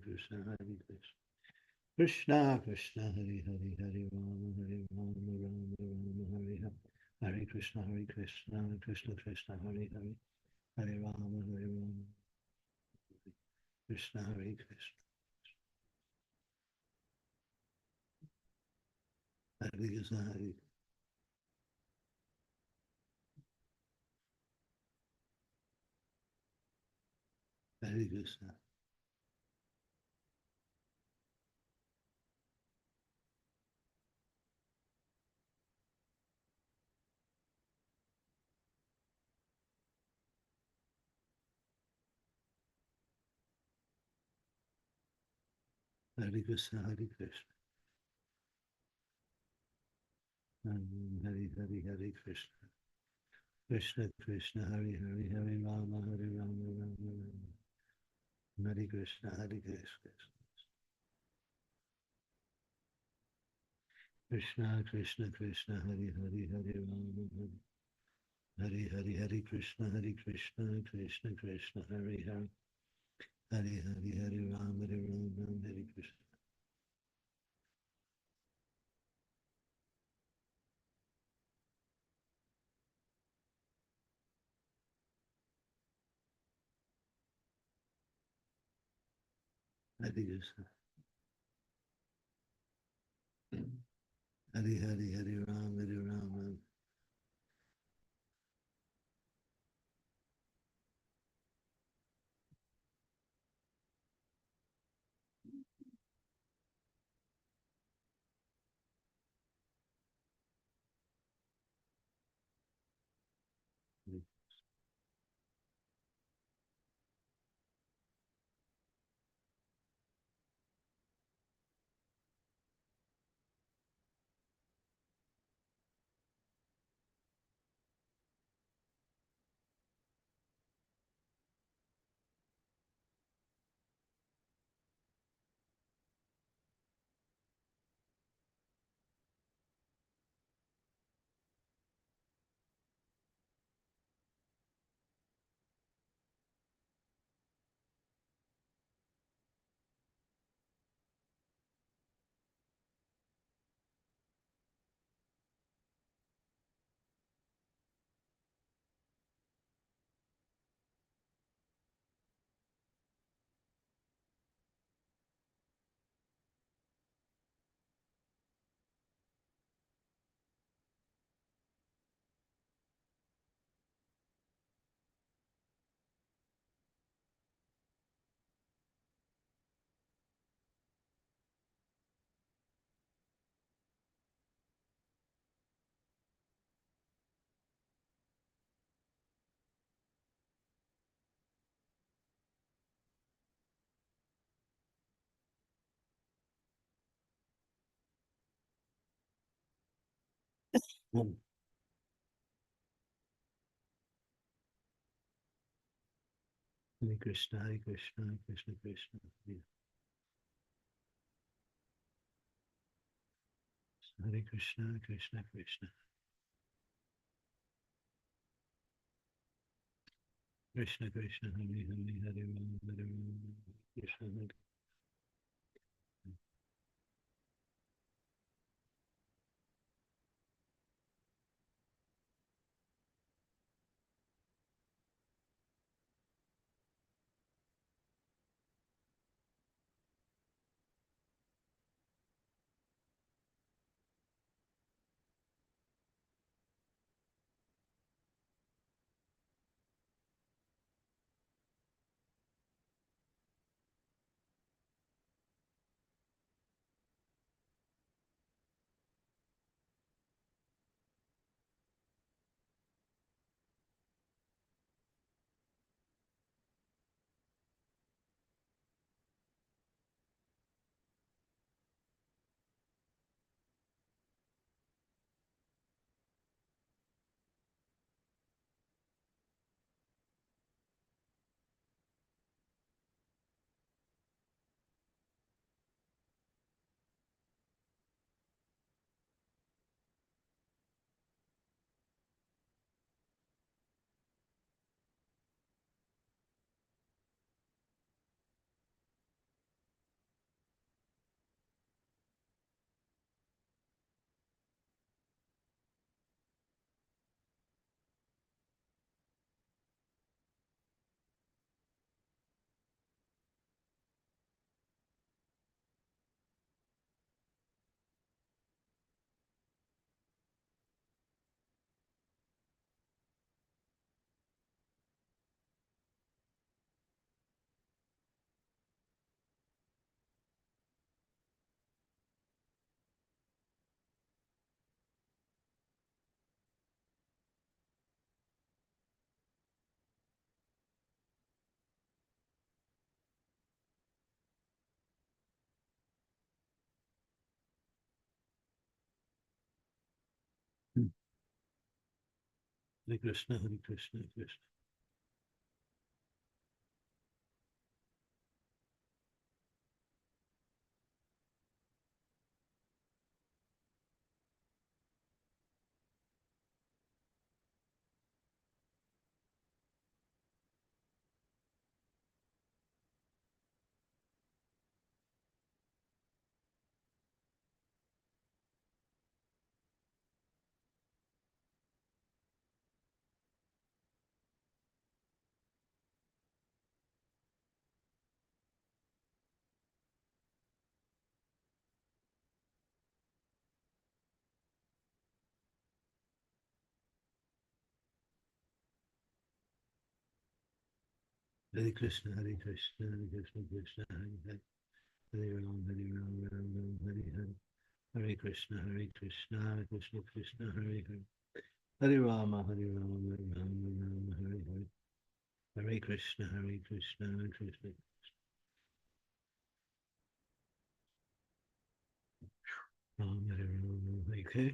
Krishna, Hare Krishna. Krishna Krishna, Hare Hare, Hare Rama, Hare Rama, Rama Rama, Hare Hare. Hare Krishna, Hare Krishna, Krishna Krishna, Hare Hare, Hare Rama, Hare Rama, Krishna, Hare Krishna. Hare Krishna, Hare Hare Krishna. Hare Krishna, Hare Krishna. Hare Hare, Hare Krishna. Krishna Krishna, Hare Hare, Hare Rama, Hare Rama, Rama Rama. Hare Krishna, Hare Krishna. Krishna Krishna, Krishna Hare Hare, Hare Rama, Hare Hare, Hare Krishna, Hare Krishna, Krishna Krishna, Hare Hare, Hare Hare, Hare Rama, Hare Rama, Hare Krishna. Hare Krishna. Hare Hare, Hare Rama, Hare Rama. Hare Krishna, Hare Krishna, Krishna Krishna, Hare Krishna, Krishna Krishna. Krishna Krishna, Hare Hare, Hare Rama, Hare Rama, Krishna Hare. Hare Krishna, Hare Krishna, Krishna. Hare Krishna, Hare Krishna, Hare Krishna, Krishna, Hare Hare. Hare Ram, Hare Ram, Ram Ram, Hare Hare. Hare Krishna, Krishna, Krishna, Hare Hare. Hare Rama, Hare Rama, Rama Rama, Hare Hare. Hare Krishna, Krishna, Krishna. Ram, Hare Rama, okay.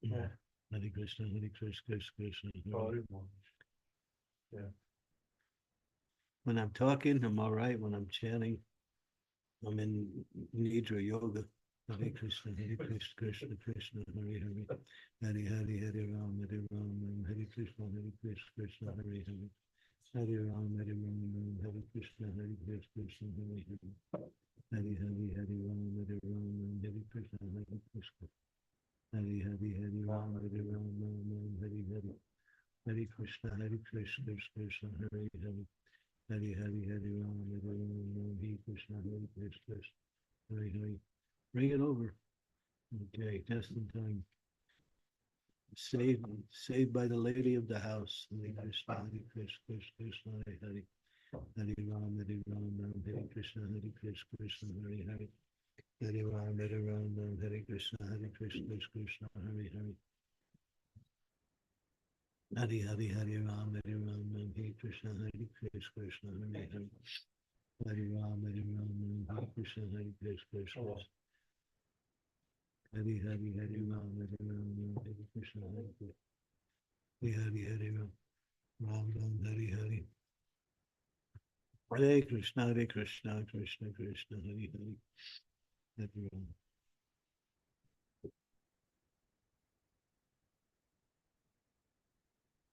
Hare Krishna, Krishna, Krishna. Hare Hare. Yeah. When I'm talking, I'm all right. When I'm chanting, I'm in Nidra Yoga. Hare Krishna, Krishna, Krishna, Krishna, Hare Hare. Hare Hare, Hare Ram, Hare Krishna, Krishna, Hare Hare. Hare Ram, Hare Krishna, Krishna, Hare Hare. Hare Hare, Hare Ram, Hare Krishna, Krishna. Hare Hare, Hare Ram, Hare Hare. Hare Krishna, Krishna, Krishna, Hare Hare. Hare Hare, Hare Ram, Hare Krishna, Krishna, Hare Hare. Bring it over. Okay, just in time. Saved by the lady of the house. Hare Krishna, Krishna, Krishna, Hare Hare. Hare Ram, Hare Krishna, Krishna, Hare Hare. Hare Ram, Hare Krishna, Krishna, Hare Hare. Hare Hare, Hare Ram, Hare Krishna, Krishna, Hare Hare. Hare Ram, Hare Krishna, Krishna. Hare Hare, Hare Ram, Hare Krishna, Hare Hare, Ram, Hare Hare. Hare Krishna, Krishna, Krishna, Hare Hare. Hare Ram.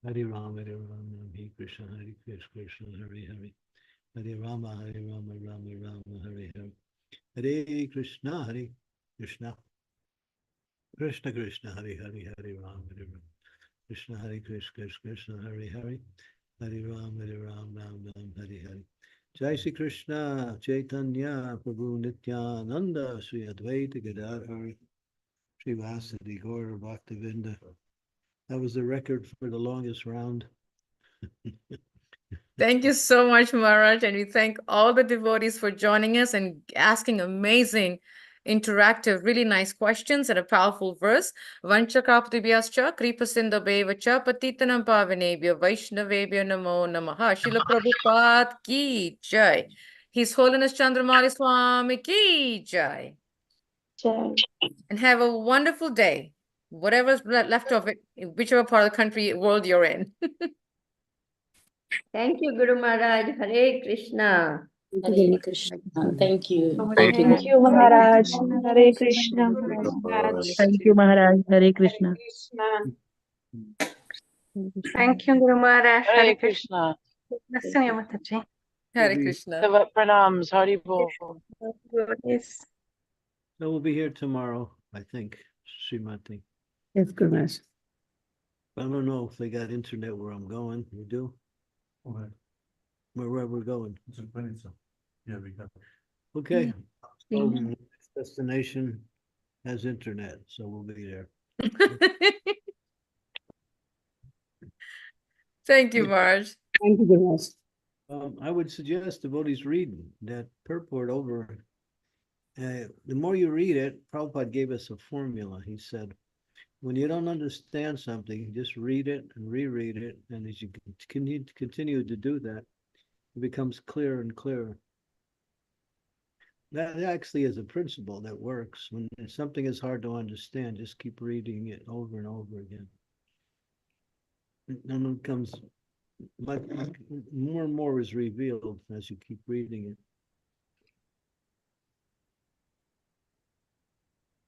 Hare Ram, Hare Krishna, Krishna, Hare Hare. Hare Rama, Rama Rama, Hare Hare. Hare Krishna, Krishna. Krishna Krishna, Hare Hare, Hare Ram, Krishna, Hare Krishna, Krishna, Hare Hare. Hare Ram, Ram, Hare Hare. Jai Shri Krishna, Chaitanya, Prabhu Nityananda, Sri Advaita Gadadhar, Sri Vasadi Gaura Bhaktivinda. That was the record for the longest round. Thank you so much, Maharaj. And we thank all the devotees for joining us and asking amazing, interactive, really nice questions and a powerful verse. Vanchakaptibhyascha, Kripasindhabhevacha, Patitanam Pavanebhyo, Vaishnavebhyo Namo Namaha. Srila Prabhupada ki jai. His Holiness Candramauli Swami ki jai. Jai. And have a wonderful day, whatever's left of it, whichever part of the country, world you're in. Thank you, Guru Maharaj. Hare Krishna. Hare Krishna. Thank you. Thank you, Maharaj. Hare Krishna. Thank you, Maharaj. Hare Krishna. Thank you, Guru Maharaj. Hare Krishna. Blessing you, Mataji. Hare Krishna. Pranams, Haribol. Yes. So we'll be here tomorrow, I think, Srimati. Yes, Guru Maharaj. I don't know if they got internet where I'm going. We do? Where we're going. Yeah, we got. Okay. So destination has internet, so we'll be there. Thank you, Marge. Thank you, Guru Maharaj. I would suggest devotees read that purport over. The more you read it, Prabhupada gave us a formula. He said, when you don't understand something, just read it and reread it. And as you continue to do that, it becomes clearer and clearer. That actually is a principle that works. When something is hard to understand, just keep reading it over and over again. And it comes, like, more and more is revealed as you keep reading it.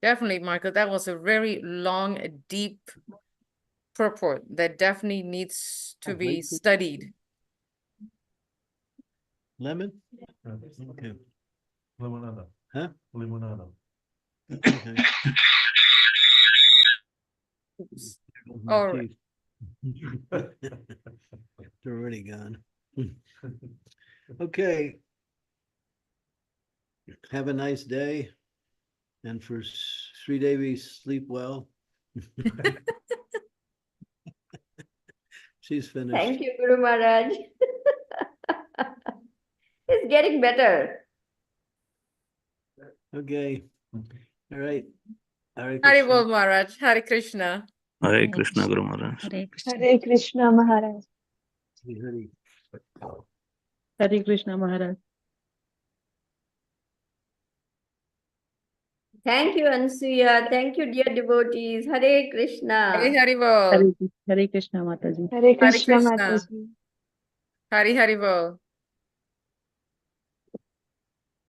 Definitely, Michael. That was a very long, deep purport that definitely needs to be studied. Lemon? Okay. Limonada. Huh? Limonada. Okay. All right. They're already gone. Okay. Have a nice day. And for Sri Devi, sleep well. She's finished. Thank you, Guru Maharaj. It's getting better. Okay. All right. Hare Hari Krishna. Bol Maharaj. Hare Krishna. Hare Krishna, Guru Maharaj. Hare Krishna. Hare Krishna Maharaj. Hari. Hare Krishna Maharaj. Thank you, Ansuya. Thank you, dear devotees. Hare Krishna. Hari Bol. Hare Krishna Mataji. Hare Krishna Krishna. Mataji. Hari Bol.